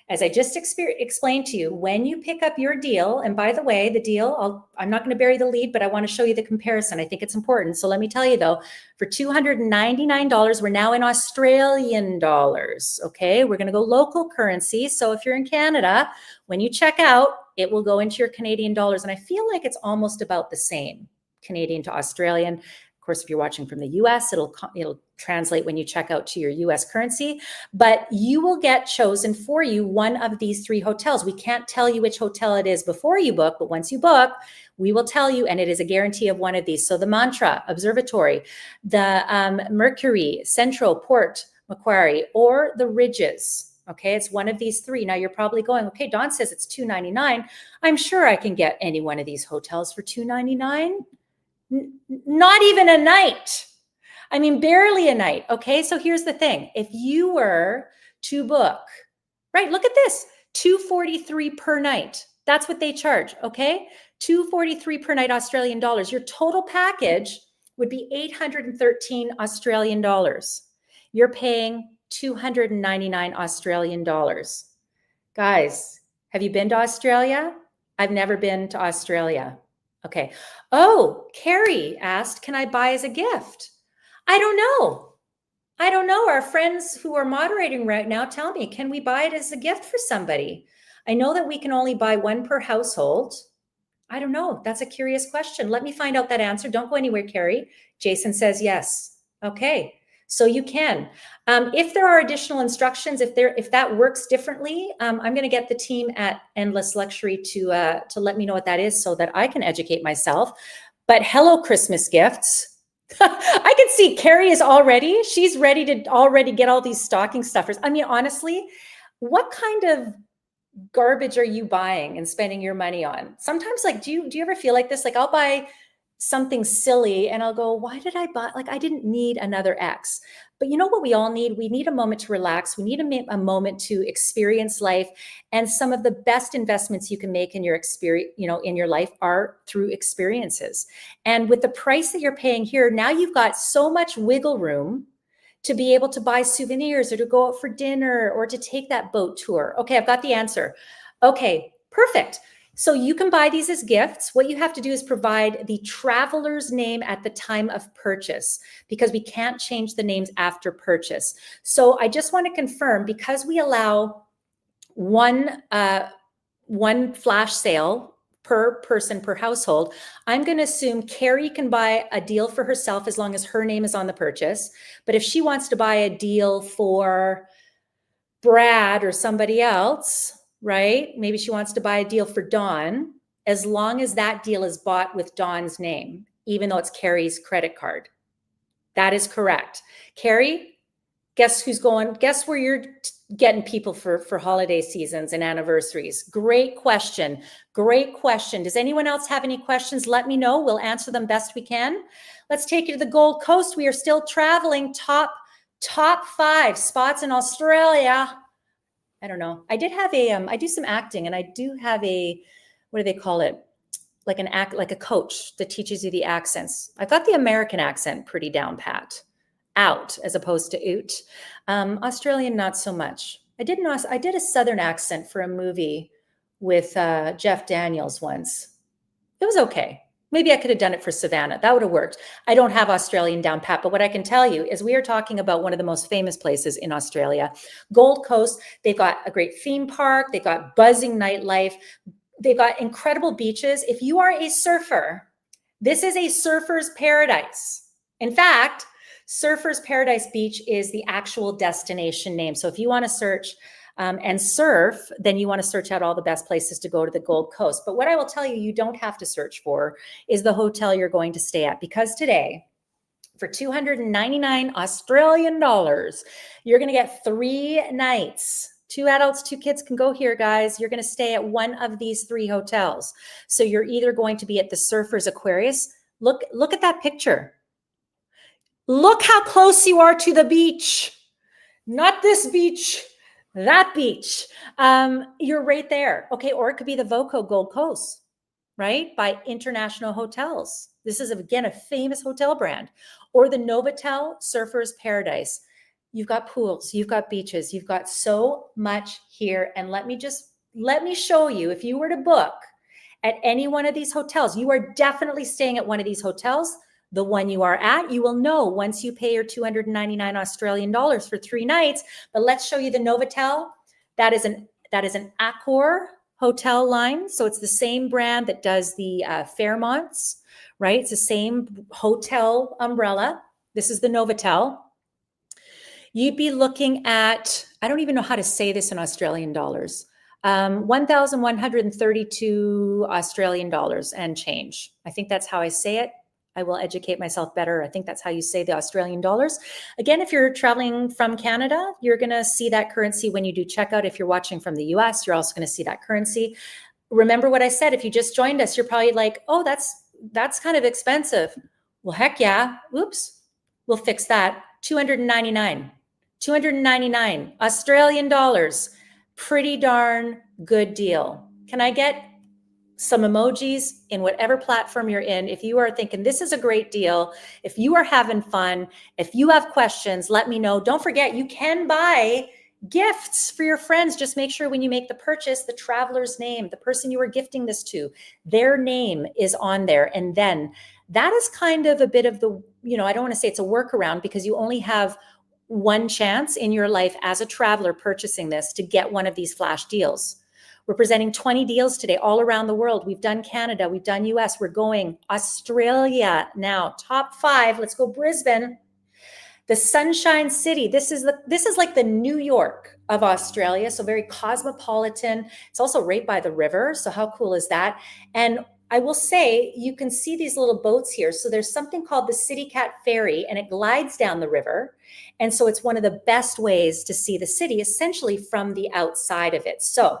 As I just explained to you, when you pick up your deal, and by the way, the deal, I'm not going to bury the lead, but I want to show you the comparison. I think it's important. So let me tell you though, for $299, we're now in Australian dollars. Okay, we're going to go local currency. So if you're in Canada, when you check out, it will go into your Canadian dollars. And I feel like it's almost about the same, Canadian to Australian. Of course, if you're watching from the US, it'll translate when you check out to your US currency, but you will get chosen for you one of these 3 hotels. We can't tell you which hotel it is before you book, but once you book, we will tell you, and it is a guarantee of one of these. So the Mantra, Observatory, the Mercury, Central, Port Macquarie, or the Ridges. Okay, it's one of these 3. Now you're probably going, okay, Dawn says it's $299. I'm sure I can get any one of these hotels for $299. Not even a night. I mean, barely a night. Okay, so here's the thing. If you were to book, right, look at this, $243 per night. That's what they charge, okay? $243 per night Australian dollars. Your total package would be 813 Australian dollars. You're paying 299 Australian dollars. Guys, have you been to Australia? I've never been to Australia. Okay. Oh, Carrie asked, can I buy as a gift? I don't know. I don't know. Our friends who are moderating right now, tell me, can we buy it as a gift for somebody? I know that we can only buy 1 per household. I don't know. That's a curious question. Let me find out that answer. Don't go anywhere, Carrie. Jason says yes. Okay. So you can. If there are additional instructions, if that works differently, I'm going to get the team at Endless Luxury to let me know what that is so that I can educate myself. But hello, Christmas gifts. I can see Carrie is already, she's ready to already get all these stocking stuffers. I mean, honestly, what kind of garbage are you buying and spending your money on? Sometimes, like, do you ever feel like this? Like, I'll buy something silly and I'll go, why did I buy? Like, I didn't need another X. But you know what we all need? We need a moment to relax. We need a moment to experience life. And some of the best investments you can make in your experience, in your life are through experiences. And with the price that you're paying here, now you've got so much wiggle room to be able to buy souvenirs or to go out for dinner or to take that boat tour. Okay, I've got the answer. Okay, perfect. So you can buy these as gifts. What you have to do is provide the traveler's name at the time of purchase, because we can't change the names after purchase. So I just want to confirm, because we allow one flash sale per person per household, I'm going to assume Carrie can buy a deal for herself as long as her name is on the purchase. But if she wants to buy a deal for Brad or somebody else, right? Maybe she wants to buy a deal for Dawn, as long as that deal is bought with Dawn's name, even though it's Carrie's credit card. That is correct. Carrie, guess where you're getting people for holiday seasons and anniversaries? Great question. Great question. Does anyone else have any questions? Let me know. We'll answer them best we can. Let's take you to the Gold Coast. We are still traveling top 5 spots in Australia. I don't know. I did have I do some acting, and I do have what do they call it? Like a coach that teaches you the accents. I've got the American accent pretty down pat, out as opposed to oot. Australian, not so much. I did a Southern accent for a movie with Jeff Daniels once. It was okay. Maybe I could have done it for Savannah. That would have worked. I don't have Australian down pat, but what I can tell you is we are talking about one of the most famous places in Australia, Gold Coast. They've got a great theme park. They've got buzzing nightlife. They've got incredible beaches. If you are a surfer, this is a surfer's paradise. In fact, Surfer's Paradise Beach is the actual destination name. So if you want to search and surf, then you want to search out all the best places to go to the Gold Coast. But what I will tell you, you don't have to search for is the hotel you're going to stay at, because today, for 299 Australian dollars, you're going to get 3 nights. 2 adults, 2 kids can go here, guys. You're going to stay at one of these 3 hotels. So you're either going to be at the Surfers Aquarius. Look at that picture. Look how close you are to the beach. Not this beach, that beach. You're right there. Okay, or it could be the Voco Gold Coast, right? By International Hotels. This is, again, a famous hotel brand. Or the Novotel Surfers Paradise. you've got pools, you've got beaches, you've got so much here. And let me show you, if you were to book at any one of these hotels, you are definitely staying at one of these hotels. The one you are at, you will know once you pay your 299 Australian dollars for 3 nights. But let's show you the Novotel. That is an Accor hotel line. So it's the same brand that does the Fairmonts, right? It's the same hotel umbrella. This is the Novotel. You'd be looking at, I don't even know how to say this in Australian dollars, 1,132 Australian dollars and change. I think that's how I say it. I will educate myself better. I think that's how you say the Australian dollars. Again, if you're traveling from Canada, you're going to see that currency when you do checkout. If you're watching from the US, you're also going to see that currency. Remember what I said, if you just joined us, you're probably like, oh, that's kind of expensive. Well, heck yeah. Oops. We'll fix that. 299 Australian dollars. Pretty darn good deal. Can I get some emojis in whatever platform you're in? If you are thinking this is a great deal, if you are having fun, if you have questions, let me know. Don't forget, you can buy gifts for your friends. Just make sure when you make the purchase, the traveler's name, the person you are gifting this to, their name is on there. And then that is kind of a bit of the, I don't want to say it's a workaround, because you only have one chance in your life as a traveler purchasing this to get one of these flash deals. We're presenting 20 deals today all around the world. We've done Canada, we've done US, we're going Australia now. Top 5, let's go Brisbane. The Sunshine City. This is like the New York of Australia, so very cosmopolitan. It's also right by the river, so how cool is that? And I will say, you can see these little boats here. So there's something called the City Cat Ferry, and it glides down the river. And so it's one of the best ways to see the city, essentially from the outside of it. So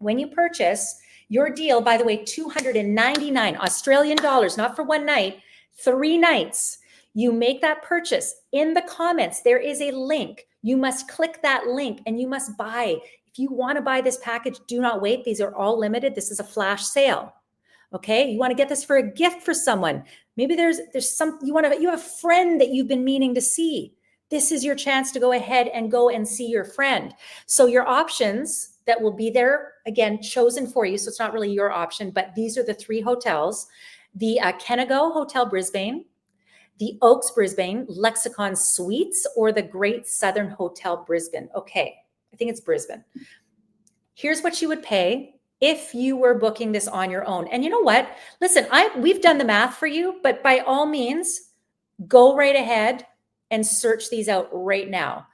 when you purchase your deal, by the way, 299 Australian dollars, not for one night, 3 nights. You make that purchase. In the comments, there is a link. You must click that link and you must buy. If you want to buy this package, do not wait. These are all limited. This is a flash sale. Okay, you want to get this for a gift for someone. Maybe there's some, you have a friend that you've been meaning to see. This is your chance to go ahead and go and see your friend. So your options that will be there, again, chosen for you. So it's not really your option, but these are the 3 hotels: the Kennego Hotel Brisbane, the Oaks Brisbane, Lexicon Suites, or the Great Southern Hotel Brisbane. Okay, I think it's Brisbane. Here's what you would pay if you were booking this on your own. And you know what? Listen, we've done the math for you, but by all means, go right ahead and search these out right now.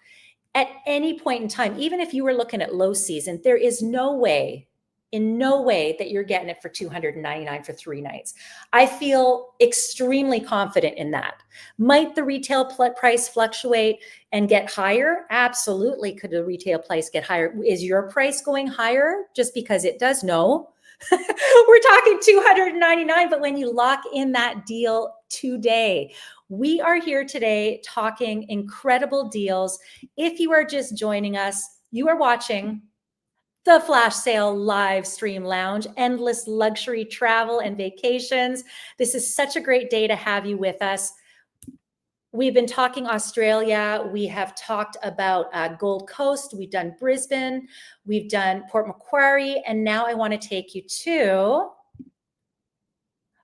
At any point in time, even if you were looking at low season, there is no way, in no way, that you're getting it for $299 for 3 nights. I feel extremely confident in that. Might the retail price fluctuate and get higher? Absolutely. Could the retail price get higher? Is your price going higher just because it does? No. We're talking $299, but when you lock in that deal today, we are here today talking incredible deals. If you are just joining us, you are watching the Flash Sale Live Stream Lounge, endless luxury travel and vacations. This is such a great day to have you with us. We've been talking Australia. We have talked about Gold Coast. We've done Brisbane. We've done Port Macquarie. And now I want to take you to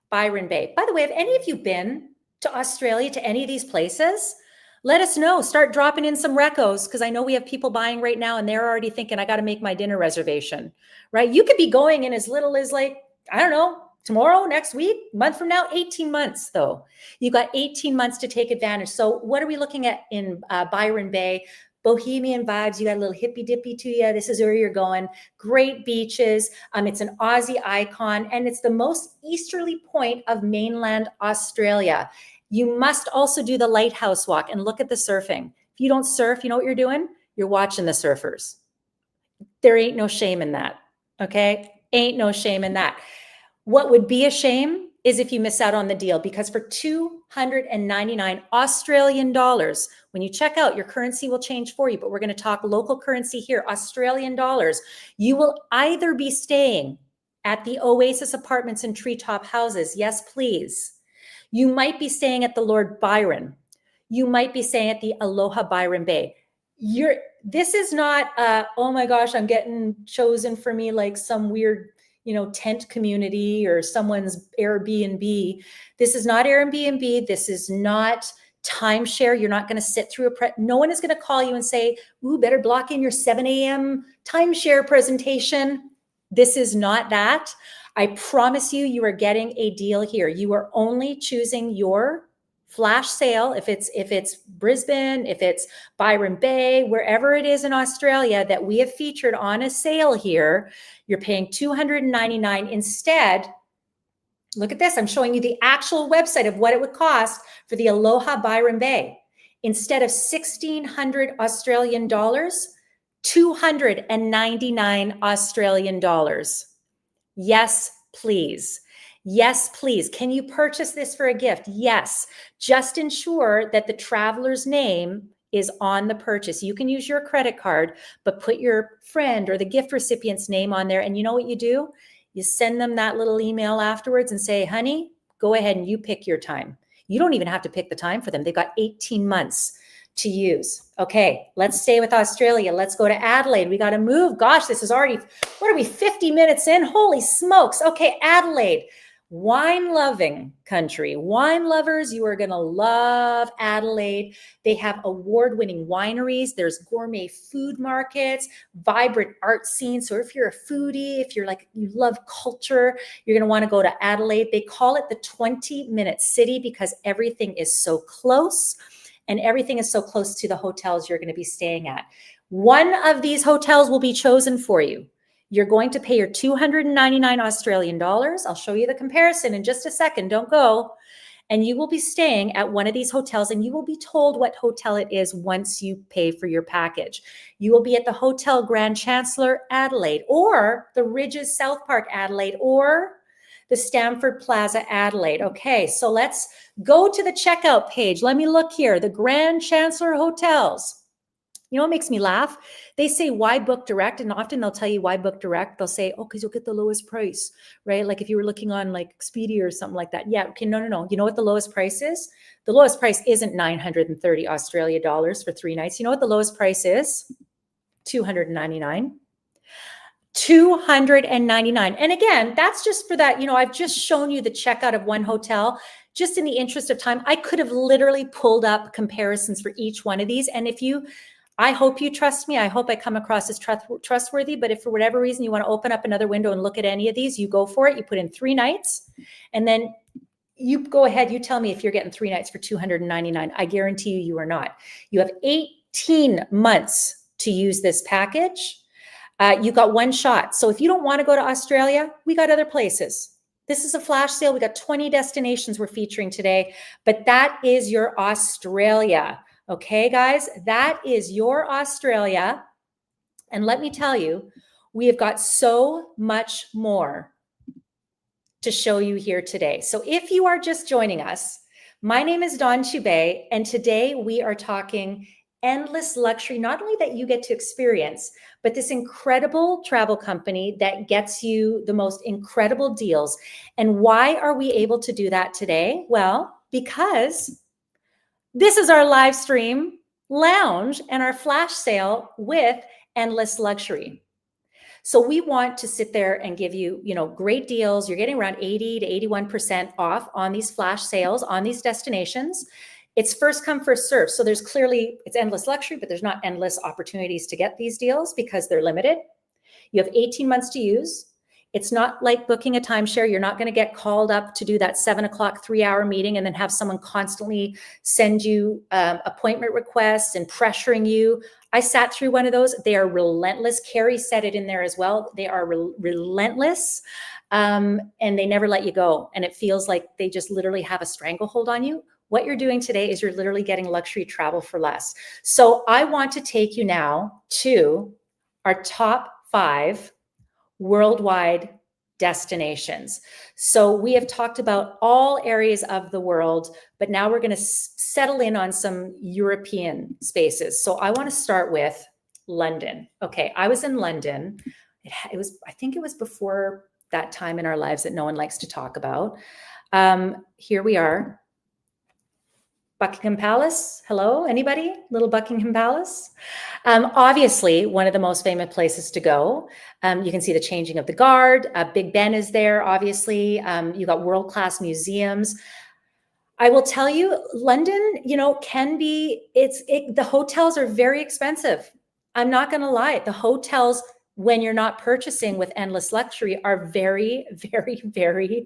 Byron Bay. By the way, have any of you been to Australia, to any of these places? Let us know. Start dropping in some recos, because I know we have people buying right now and they're already thinking, I got to make my dinner reservation, right? You could be going in as little as, like, I don't know, tomorrow, next week, month from now, 18 months though. You've got 18 months to take advantage. So what are we looking at in Byron Bay? Bohemian vibes. You got a little hippy dippy to you. This is where you're going. Great beaches. It's an Aussie icon, and it's the most easterly point of mainland Australia. You must also do the lighthouse walk and look at the surfing. If you don't surf, you know what you're doing? You're watching the surfers. There ain't no shame in that. Okay? Ain't no shame in that. What would be a shame is if you miss out on the deal, because for 299 Australian dollars, when you check out, your currency will change for you, but we're going to talk local currency here, Australian dollars. You will either be staying at the Oasis Apartments and Treetop Houses. Yes, please. You might be staying at the Lord Byron. you might be staying at the Aloha Byron Bay. This is not, oh my gosh, I'm getting chosen for me like some weird, tent community or someone's Airbnb. This is not Airbnb. This is not timeshare. You're not going to sit through no one is going to call you and say, ooh, better block in your 7 a.m. timeshare presentation. This is not that. I promise you, you are getting a deal here. You are only choosing your flash sale. If it's Brisbane, if it's Byron Bay, wherever it is in Australia that we have featured on a sale here, you're paying $299 instead. Look at this. I'm showing you the actual website of what it would cost for the Aloha Byron Bay. Instead of 1,600 Australian dollars, 299 Australian dollars. Yes, please. Yes, please. Can you purchase this for a gift? Yes. Just ensure that the traveler's name is on the purchase. You can use your credit card, but put your friend or the gift recipient's name on there. And you know what you do? You send them that little email afterwards and say, honey, go ahead and you pick your time. You don't even have to pick the time for them. They've got 18 months to use. Okay, let's stay with Australia. Let's go to Adelaide. We got to move. Gosh, this is already, what are we, 50 minutes in? Holy smokes. Okay, Adelaide, wine-loving country. Wine lovers, you are going to love Adelaide. They have award-winning wineries. There's gourmet food markets, vibrant art scenes. So if you're a foodie, if you're like, you love culture, you're going to want to go to Adelaide. They call it the 20-minute city because everything is so close. And everything is so close to the hotels you're going to be staying at. One of these hotels will be chosen for you. You're going to pay your 299 Australian dollars. I'll show you the comparison in just a second. Don't go. And you will be staying at one of these hotels, and you will be told what hotel it is once you pay for your package. You will be at the Hotel Grand Chancellor Adelaide, or the Ridges South Park Adelaide, or the Stamford Plaza Adelaide. Okay, so let's go to the checkout page. Let me look here. The Grand Chancellor Hotels. You know what makes me laugh? They say, why book direct? And often they'll tell you why book direct. They'll say, oh, because you'll get the lowest price, right? Like if you were looking on like Expedia or something like that. Yeah, okay, no. You know what the lowest price is? The lowest price isn't 930 Australia dollars for 3 nights. You know what the lowest price is? 299. 299. And again, that's just for that, I've just shown you the checkout of one hotel. Just in the interest of time, I could have literally pulled up comparisons for each one of these. And I hope you trust me. I hope I come across as trustworthy. But if for whatever reason you want to open up another window and look at any of these, you go for it. You put in 3 nights, and then you go ahead. You tell me if you're getting 3 nights for 299. I guarantee you are not. You have 18 months to use this package. You got one shot. So if you don't want to go to Australia, we got other places. This is a flash sale. We got 20 destinations we're featuring today, but that is your Australia. Okay, guys, that is your Australia. And let me tell you, we have got so much more to show you here today. So if you are just joining us, my name is Dawn Chubey, and today we are talking endless luxury, not only that you get to experience, but this incredible travel company that gets you the most incredible deals. And why are we able to do that today? Well, because this is our live stream lounge and our flash sale with Endless Luxury. So we want to sit there and give you, great deals. You're getting around 80 to 81% off on these flash sales on these destinations. It's first come, first serve. So it's Endless Luxury, but there's not endless opportunities to get these deals because they're limited. You have 18 months to use. It's not like booking a timeshare. You're not going to get called up to do that 7 o'clock 3-hour meeting and then have someone constantly send you appointment requests and pressuring you. I sat through one of those. They are relentless. Carrie said it in there as well. They are relentless, and they never let you go. And it feels like they just literally have a stranglehold on you. What you're doing today is you're literally getting luxury travel for less. So I want to take you now to our top 5 worldwide destinations. So we have talked about all areas of the world, but now we're going to settle in on some European spaces. So I want to start with London. Okay, I was in London. I think it was before that time in our lives that no one likes to talk about. Here we are. Buckingham Palace. Hello, anybody? Little Buckingham Palace. Obviously, one of the most famous places to go. You can see the changing of the guard. Big Ben is there, obviously. You got world-class museums. I will tell you, London, can be, the hotels are very expensive. I'm not going to lie. The hotels, when you're not purchasing with Endless Luxury, are very, very, very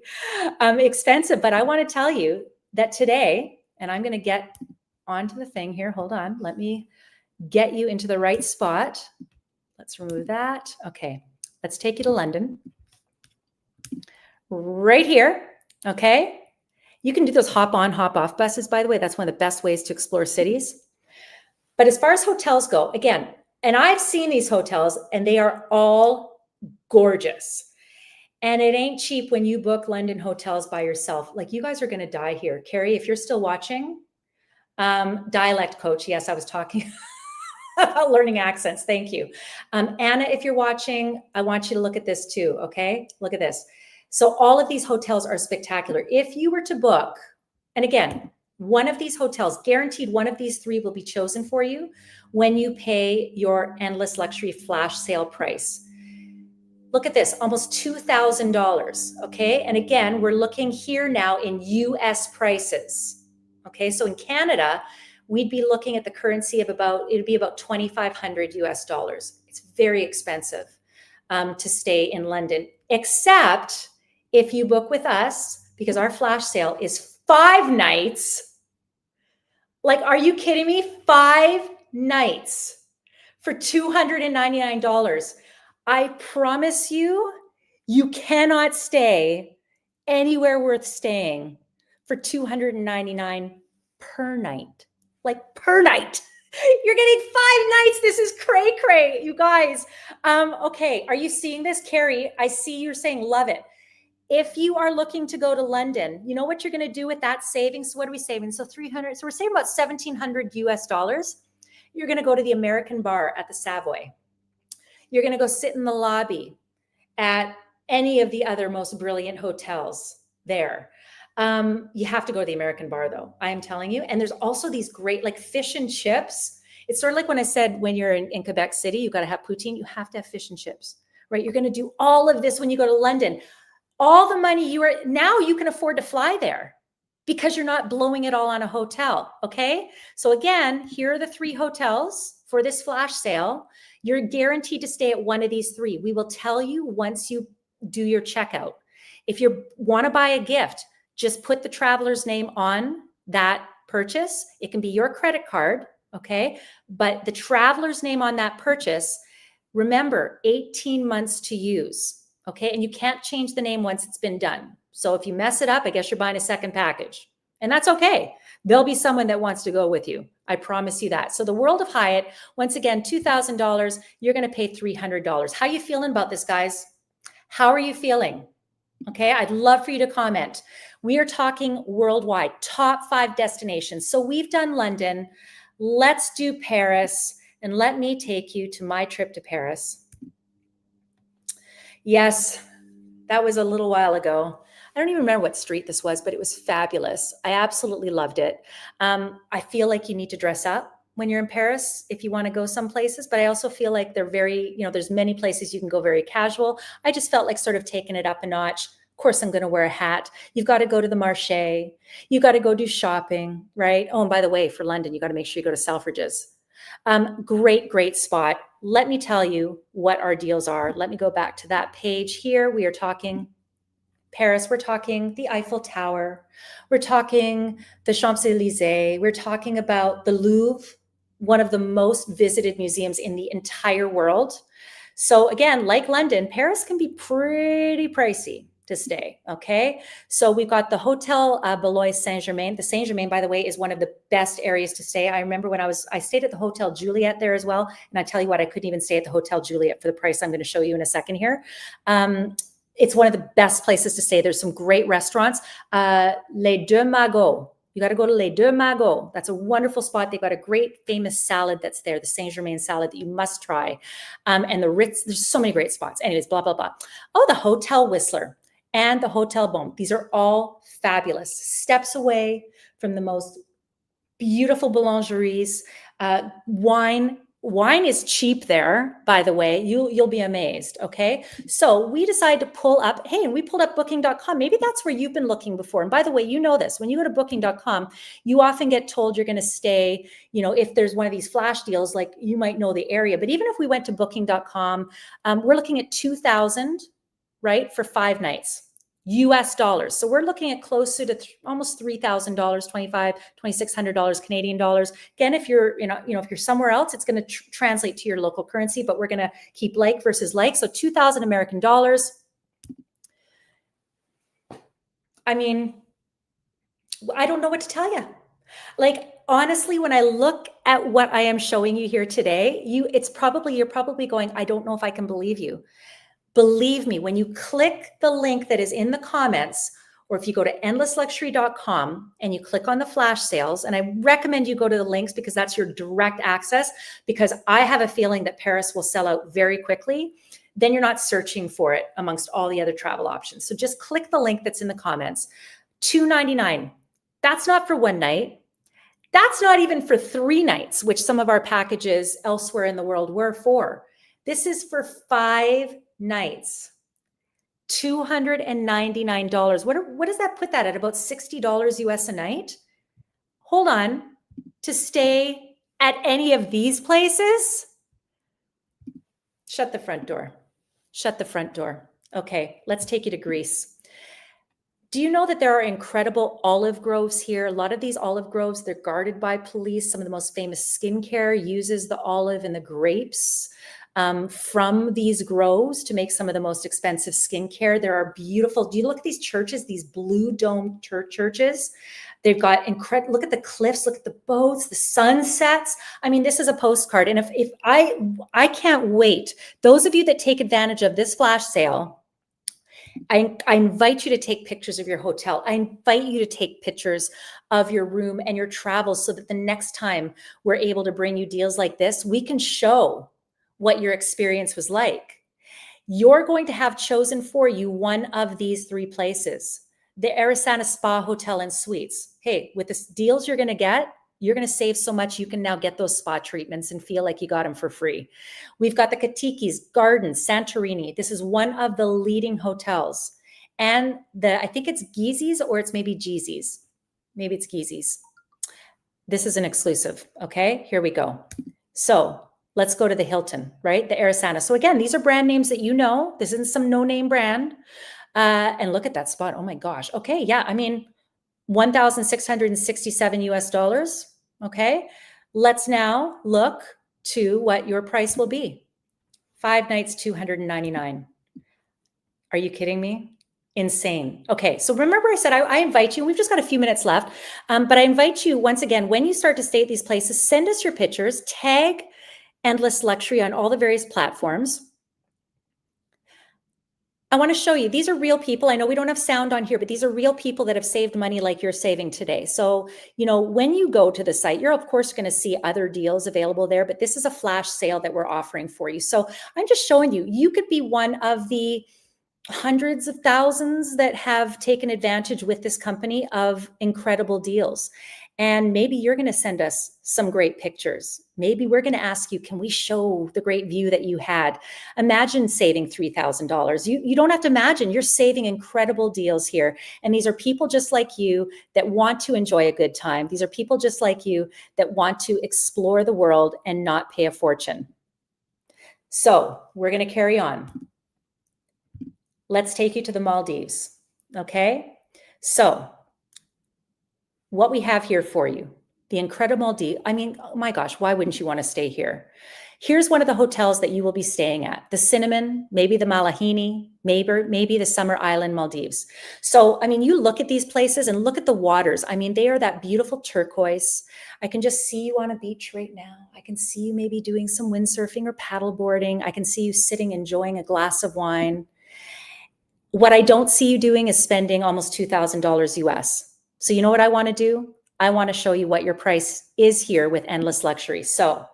expensive. But I want to tell you that today, and I'm going to get onto the thing here. Hold on. Let me get you into the right spot. Let's remove that. Okay. Let's take you to London. Right here. Okay. You can do those hop on, hop off buses, by the way. That's one of the best ways to explore cities. But as far as hotels go, again, and I've seen these hotels and they are all gorgeous. And it ain't cheap when you book London hotels by yourself. Like, you guys are going to die here. Carrie, if you're still watching, dialect coach. Yes, I was talking about learning accents. Thank you. Anna, if you're watching, I want you to look at this too. Okay. Look at this. So all of these hotels are spectacular. If you were to book, and again, one of these hotels, guaranteed one of these three will be chosen for you when you pay your Endless Luxury flash sale price. Look at this, almost $2,000, okay? And again, we're looking here now in US prices, okay? So in Canada, we'd be looking at the currency of it'd be about 2,500 US dollars. It's very expensive to stay in London, except if you book with us, because our flash sale is 5 nights. Like, are you kidding me? 5 nights for $299. I promise you, you cannot stay anywhere worth staying for $299 per night. Like, per night. You're getting 5 nights. This is cray cray, you guys. Okay, are you seeing this? Carrie, I see you're saying love it. If you are looking to go to London, you know what you're going to do with that savings? So what are we saving? So 300. So we're saving about 1,700 US dollars. You're going to go to the American bar at the Savoy. You're going to go sit in the lobby at any of the other most brilliant hotels there. You have to go to the American bar, though. I am telling you. And there's also these great, like, fish and chips. It's sort of like when I said, when you're in Quebec City, you got to have poutine. You have to have fish and chips, right? You're going to do all of this when you go to London. All the money now you can afford to fly there because you're not blowing it all on a hotel. Okay. So again, here are the 3 hotels for this flash sale. You're guaranteed to stay at one of these 3. We will tell you once you do your checkout. If you want to buy a gift, just put the traveler's name on that purchase. It can be your credit card. Okay. But the traveler's name on that purchase, remember, 18 months to use. Okay. And you can't change the name once it's been done. So if you mess it up, I guess you're buying a second package, and that's okay. There'll be someone that wants to go with you. I promise you that. So the World of Hyatt, once again, $2,000, you're going to pay $300. How are you feeling about this, guys? How are you feeling? Okay. I'd love for you to comment. We are talking worldwide, top 5 destinations. So we've done London. Let's do Paris, and let me take you to my trip to Paris. Yes, that was a little while ago. I don't even remember what street this was, but it was fabulous. I absolutely loved it. I feel like you need to dress up when you're in Paris if you want to go some places, but I also feel like they're very, there's many places you can go very casual. I just felt like sort of taking it up a notch. Of course, I'm going to wear a hat. You've got to go to the Marché. You got to go do shopping, right? Oh, and by the way, for London, you got to make sure you go to Selfridges. Great spot. Let me tell you what our deals are. Let me go back to that page here. We are talking Paris. We're talking the Eiffel Tower. We're talking the Champs-Élysées. We're talking about the Louvre, one of the most visited museums in the entire world. So again, like London, Paris can be pretty pricey to stay. Okay. So we've got the Hotel Beloit Saint-Germain. The Saint-Germain, by the way, is one of the best areas to stay. I remember when I stayed at the Hotel Juliet there as well. And I tell you what, I couldn't even stay at the Hotel Juliet for the price I'm going to show you in a second here. It's one of the best places to stay. There's some great restaurants. Les Deux Magots. You got to go to Les Deux Magots. That's a wonderful spot. They've got a great famous salad that's there, the Saint-Germain salad that you must try. And the Ritz, there's so many great spots. Anyways, blah, blah, blah. Oh, the Hotel Whistler and the Hotel Beaume. These are all fabulous. Steps away from the most beautiful boulangeries, Wine is cheap there, by the way. You'll be amazed, okay? So we decided to pull up, hey, and we pulled up booking.com. Maybe that's where you've been looking before. And by the way, you know this. When you go to booking.com, you often get told you're going to stay, if there's one of these flash deals, like you might know the area. But even if we went to booking.com, we're looking at 2,000, right, for 5 nights. US dollars. So we're looking at closer to almost $3,000, $2,600 Canadian dollars. Again, if you're, if you're somewhere else, it's going to translate to your local currency, but we're going to keep like versus like. So 2,000 American dollars. I mean, I don't know what to tell you. Like, honestly, when I look at what I am showing you here today, you're probably going, I don't know if I can believe you. Believe me, when you click the link that is in the comments, or if you go to endlessluxury.com and you click on the flash sales, and I recommend you go to the links because that's your direct access, because I have a feeling that Paris will sell out very quickly. Then you're not searching for it amongst all the other travel options. So just click the link that's in the comments. $299. That's not for one night. That's not even for 3 nights, which some of our packages elsewhere in the world were for. This is for 5 nights, $299. What does that put that at? About $60 US a night? Hold on. To stay at any of these places? Shut the front door. Shut the front door. Okay, let's take you to Greece. Do you know that there are incredible olive groves here? A lot of these olive groves, they're guarded by police. Some of the most famous skincare uses the olive and the grapes from these groves to make some of the most expensive skincare. There are beautiful, do you look at these churches, these blue dome churches? They've got incredible, look at the cliffs, look at the boats, the sunsets. I mean, this is a postcard. And if I can't wait. Those of you that take advantage of this flash sale, I invite you to take pictures of your hotel. I invite you to take pictures of your room and your travels so that the next time we're able to bring you deals like this, we can show what your experience was like. You're going to have chosen for you one of these 3 places. The Arisana Spa Hotel and Suites. Hey, with the deals you're going to save so much you can now get those spa treatments and feel like you got them for free. We've got the Katikis, Gardens, Santorini. This is one of the leading hotels. And I think it's Gizi's, or it's maybe Jeezy's. Maybe it's Gizi's. This is an exclusive, okay? Here we go. So let's go to the Hilton, right? The Arisana. So again, these are brand names that you know. This isn't some no-name brand. And look at that spot. Oh my gosh. Okay, yeah, I mean, 1,667 US dollars. Okay. Let's now look to what your price will be. 5 nights, 299. Are you kidding me? Insane. Okay. So remember I said, I invite you, we've just got a few minutes left, but I invite you once again, when you start to stay at these places, send us your pictures, tag Endless Luxury on all the various platforms. I want to show you, these are real people. I know we don't have sound on here, but these are real people that have saved money like you're saving today. So, when you go to the site, you're of course going to see other deals available there, but this is a flash sale that we're offering for you. So I'm just showing you, you could be one of the hundreds of thousands that have taken advantage with this company of incredible deals. And maybe you're going to send us some great pictures. Maybe we're going to ask you, can we show the great view that you had? Imagine saving $3,000. You don't have to imagine, you're saving incredible deals here. And these are people just like you that want to enjoy a good time. These are people just like you that want to explore the world and not pay a fortune. So we're going to carry on. Let's take you to the Maldives. Okay. So what we have here for you, the incredible deal. I mean, oh my gosh, why wouldn't you want to stay here? Here's one of the hotels that you will be staying at. The Cinnamon, maybe the Malahini, maybe the Summer Island Maldives. So, I mean, you look at these places and look at the waters. I mean, they are that beautiful turquoise. I can just see you on a beach right now. I can see you maybe doing some windsurfing or paddleboarding. I can see you sitting, enjoying a glass of wine. What I don't see you doing is spending almost $2,000 US. So you know what I want to do? I want to show you what your price is here with Endless Luxury. So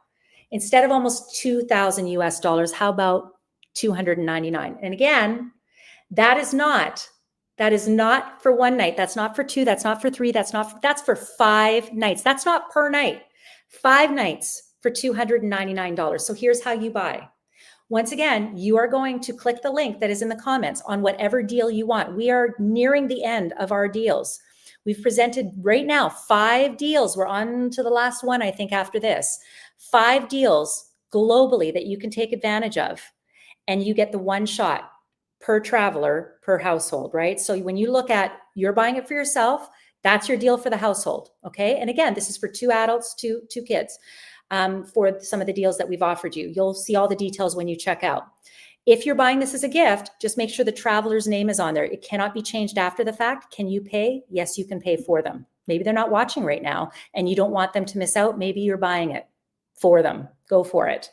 instead of almost 2,000 US dollars, how about 299? And again, that is not That is not for one night. That's not for two. That's not for three. That's for 5 nights. That's not per night. 5 nights for $299. So here's how you buy. Once again, you are going to click the link that is in the comments on whatever deal you want. We are nearing the end of our deals. We've presented right now 5 deals. We're on to the last one, I think, after this. 5 deals globally that you can take advantage of, and you get the one shot per traveler, per household, right? So when you look at, you're buying it for yourself, that's your deal for the household, okay? And again, this is for 2 adults, two kids. For some of the deals that we've offered you. You'll see all the details when you check out. If you're buying this as a gift, just make sure the traveler's name is on there. It cannot be changed after the fact. Can you pay? Yes, you can pay for them. Maybe they're not watching right now and you don't want them to miss out. Maybe you're buying it for them. Go for it.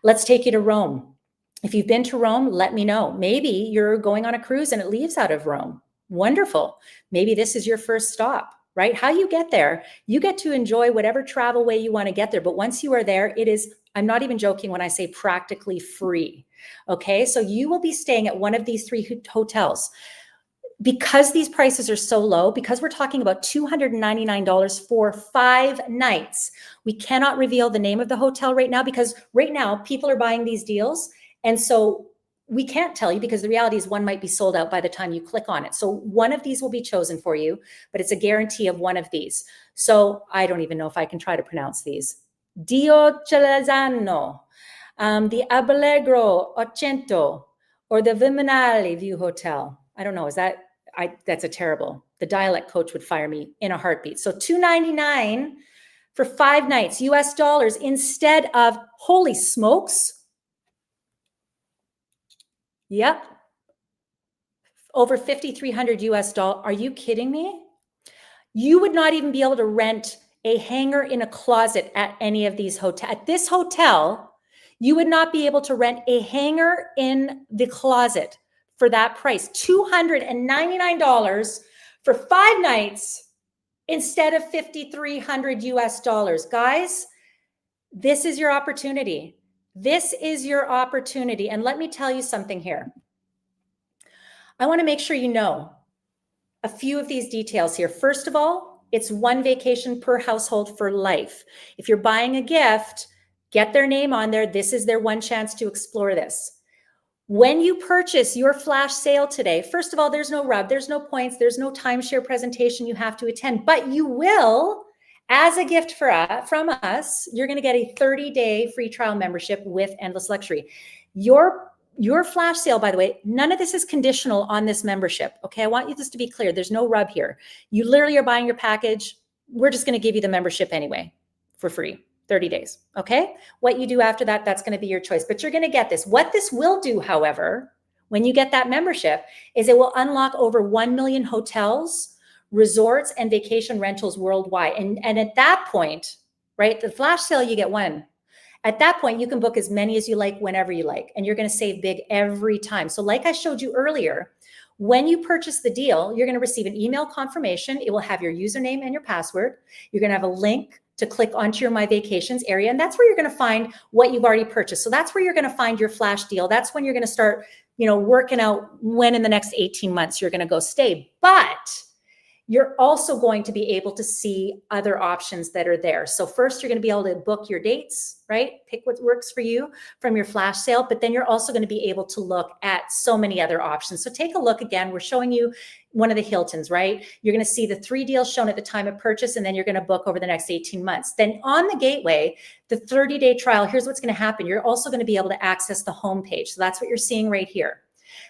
Let's take you to Rome. If you've been to Rome, let me know. Maybe you're going on a cruise and it leaves out of Rome. Wonderful. Maybe this is your first stop. Right? How you get there, you get to enjoy whatever travel way you want to get there. But once you are there, it is, I'm not even joking when I say practically free. Okay. So you will be staying at one of these 3 hotels. Because these prices are so low, because we're talking about $299 for 5 nights, we cannot reveal the name of the hotel right now because right now people are buying these deals. And so we can't tell you because the reality is one might be sold out by the time you click on it. So one of these will be chosen for you, but it's a guarantee of one of these. So I don't even know if I can try to pronounce these. Diocesano, the Allegro Occento, or the Viminale View Hotel. I don't know. That's a terrible. The dialect coach would fire me in a heartbeat. So $299 for 5 nights, US dollars, instead of, holy smokes. Yep. Over 5,300 US dollars. Are you kidding me? You would not even be able to rent a hanger in a closet at any of these hotels. At this hotel, you would not be able to rent a hanger in the closet for that price. $299 for 5 nights instead of 5,300 US dollars. Guys, this is your opportunity. This is your opportunity. And let me tell you something here. I want to make sure you know a few of these details here. First of all, it's 1 vacation per household for life. If you're buying a gift, get their name on there. This is their one chance to explore this. When you purchase your flash sale today, first of all, there's no rub, there's no points, there's no timeshare presentation you have to attend, but you will, as a gift from us, you're going to get a 30-day free trial membership with Endless Luxury. Your flash sale, by the way, none of this is conditional on this membership. Okay. I want you this to be clear. There's no rub here. You literally are buying your package. We're just going to give you the membership anyway for free, 30 days. Okay. What you do after that, that's going to be your choice, but you're going to get this. What this will do, however, when you get that membership is it will unlock over 1 million hotels, resorts, and vacation rentals worldwide. And at that point, right, the flash sale, you get one. At that point, you can book as many as you like, whenever you like, and you're going to save big every time. So like I showed you earlier, when you purchase the deal, you're going to receive an email confirmation. It will have your username and your password. You're going to have a link to click onto your My Vacations area, and that's where you're going to find what you've already purchased. So that's where you're going to find your flash deal. That's when you're going to start, working out when in the next 18 months you're going to go stay. But you're also going to be able to see other options that are there. So first, you're going to be able to book your dates, right? Pick what works for you from your flash sale, but then you're also going to be able to look at so many other options. So take a look again. We're showing you one of the Hiltons, right? You're going to see the 3 deals shown at the time of purchase, and then you're going to book over the next 18 months. Then on the gateway, the 30-day trial, here's what's going to happen. You're also going to be able to access the homepage. So that's what you're seeing right here.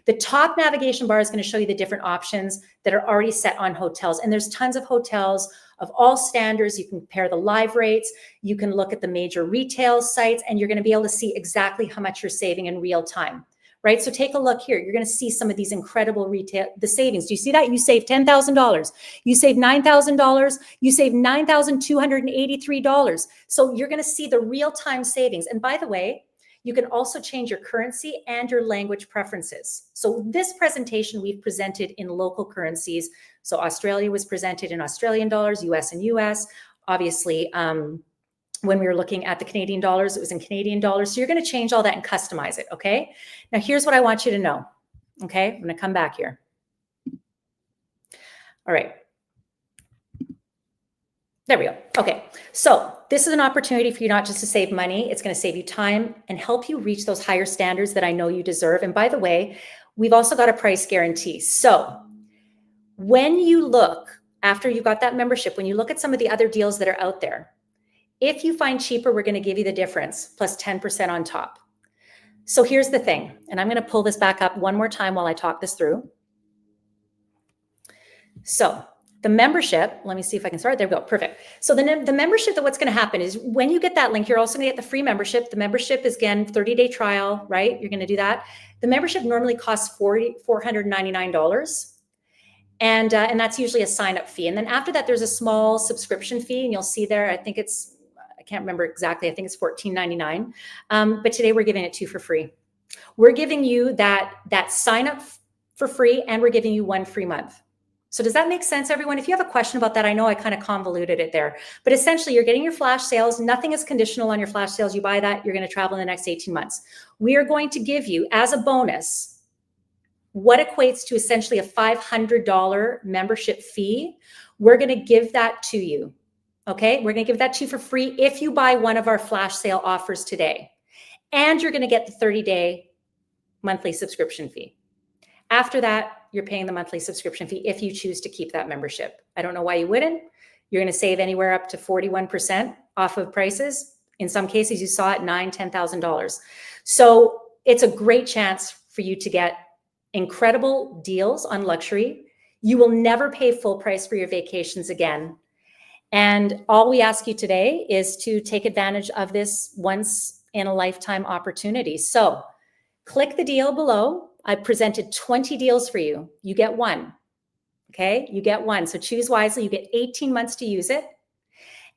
The top navigation bar is going to show you the different options that are already set on hotels. And there's tons of hotels of all standards. You can compare the live rates. You can look at the major retail sites, and you're going to be able to see exactly how much you're saving in real time, right? So take a look here. You're going to see some of these incredible the savings. Do you see that? You save $10,000. You save $9,000. You save $9,283. So you're going to see the real-time savings. And by the way, you can also change your currency and your language preferences. So this presentation we've presented in local currencies. So Australia was presented in Australian dollars, US and US. Obviously, when we were looking at the Canadian dollars, it was in Canadian dollars. So you're going to change all that and customize it. Okay. Now here's what I want you to know. Okay. I'm going to come back here. All right. There we go. Okay. So this is an opportunity for you not just to save money, it's going to save you time and help you reach those higher standards that I know you deserve. And by the way, we've also got a price guarantee. So when you look, after you got that membership, when you look at some of the other deals that are out there, if you find cheaper, we're going to give you the difference plus 10% on top. So here's the thing, and I'm going to pull this back up one more time while I talk this through. So the membership, let me see if I can start. There we go. Perfect. So the membership, that what's going to happen is when you get that link, you're also going to get the free membership. The membership is, again, 30-day trial, right? You're going to do that. The membership normally costs $499. And that's usually a sign-up fee. And then after that, there's a small subscription fee. And you'll see there, I think it's, I can't remember exactly. I think it's $14.99. But today we're giving it to you for free. We're giving you that sign-up for free, and we're giving you 1 free month. So does that make sense, everyone? If you have a question about that, I know I kind of convoluted it there, but essentially you're getting your flash sales. Nothing is conditional on your flash sales. You buy that, you're going to travel in the next 18 months. We are going to give you as a bonus what equates to essentially a $500 membership fee. We're going to give that to you. Okay. We're going to give that to you for free if you buy one of our flash sale offers today, and you're going to get the 30-day monthly subscription fee. After that, you're paying the monthly subscription fee if you choose to keep that membership. I don't know why you wouldn't. You're going to save anywhere up to 41% off of prices. In some cases, you saw it $9,000, $10,000. So it's a great chance for you to get incredible deals on luxury. You will never pay full price for your vacations again. And all we ask you today is to take advantage of this once in a lifetime opportunity. So click the deal below. I presented 20 deals for you. You get one. Okay, you get one. So choose wisely. You get 18 months to use it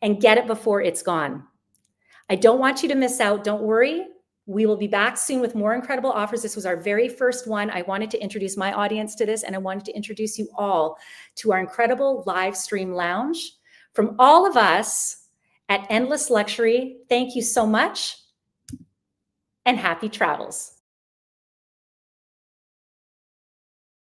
and get it before it's gone. I don't want you to miss out. Don't worry. We will be back soon with more incredible offers. This was our very first one. I wanted to introduce my audience to this, and I wanted to introduce you all to our incredible live stream lounge. From all of us at Endless Luxury, thank you so much and happy travels.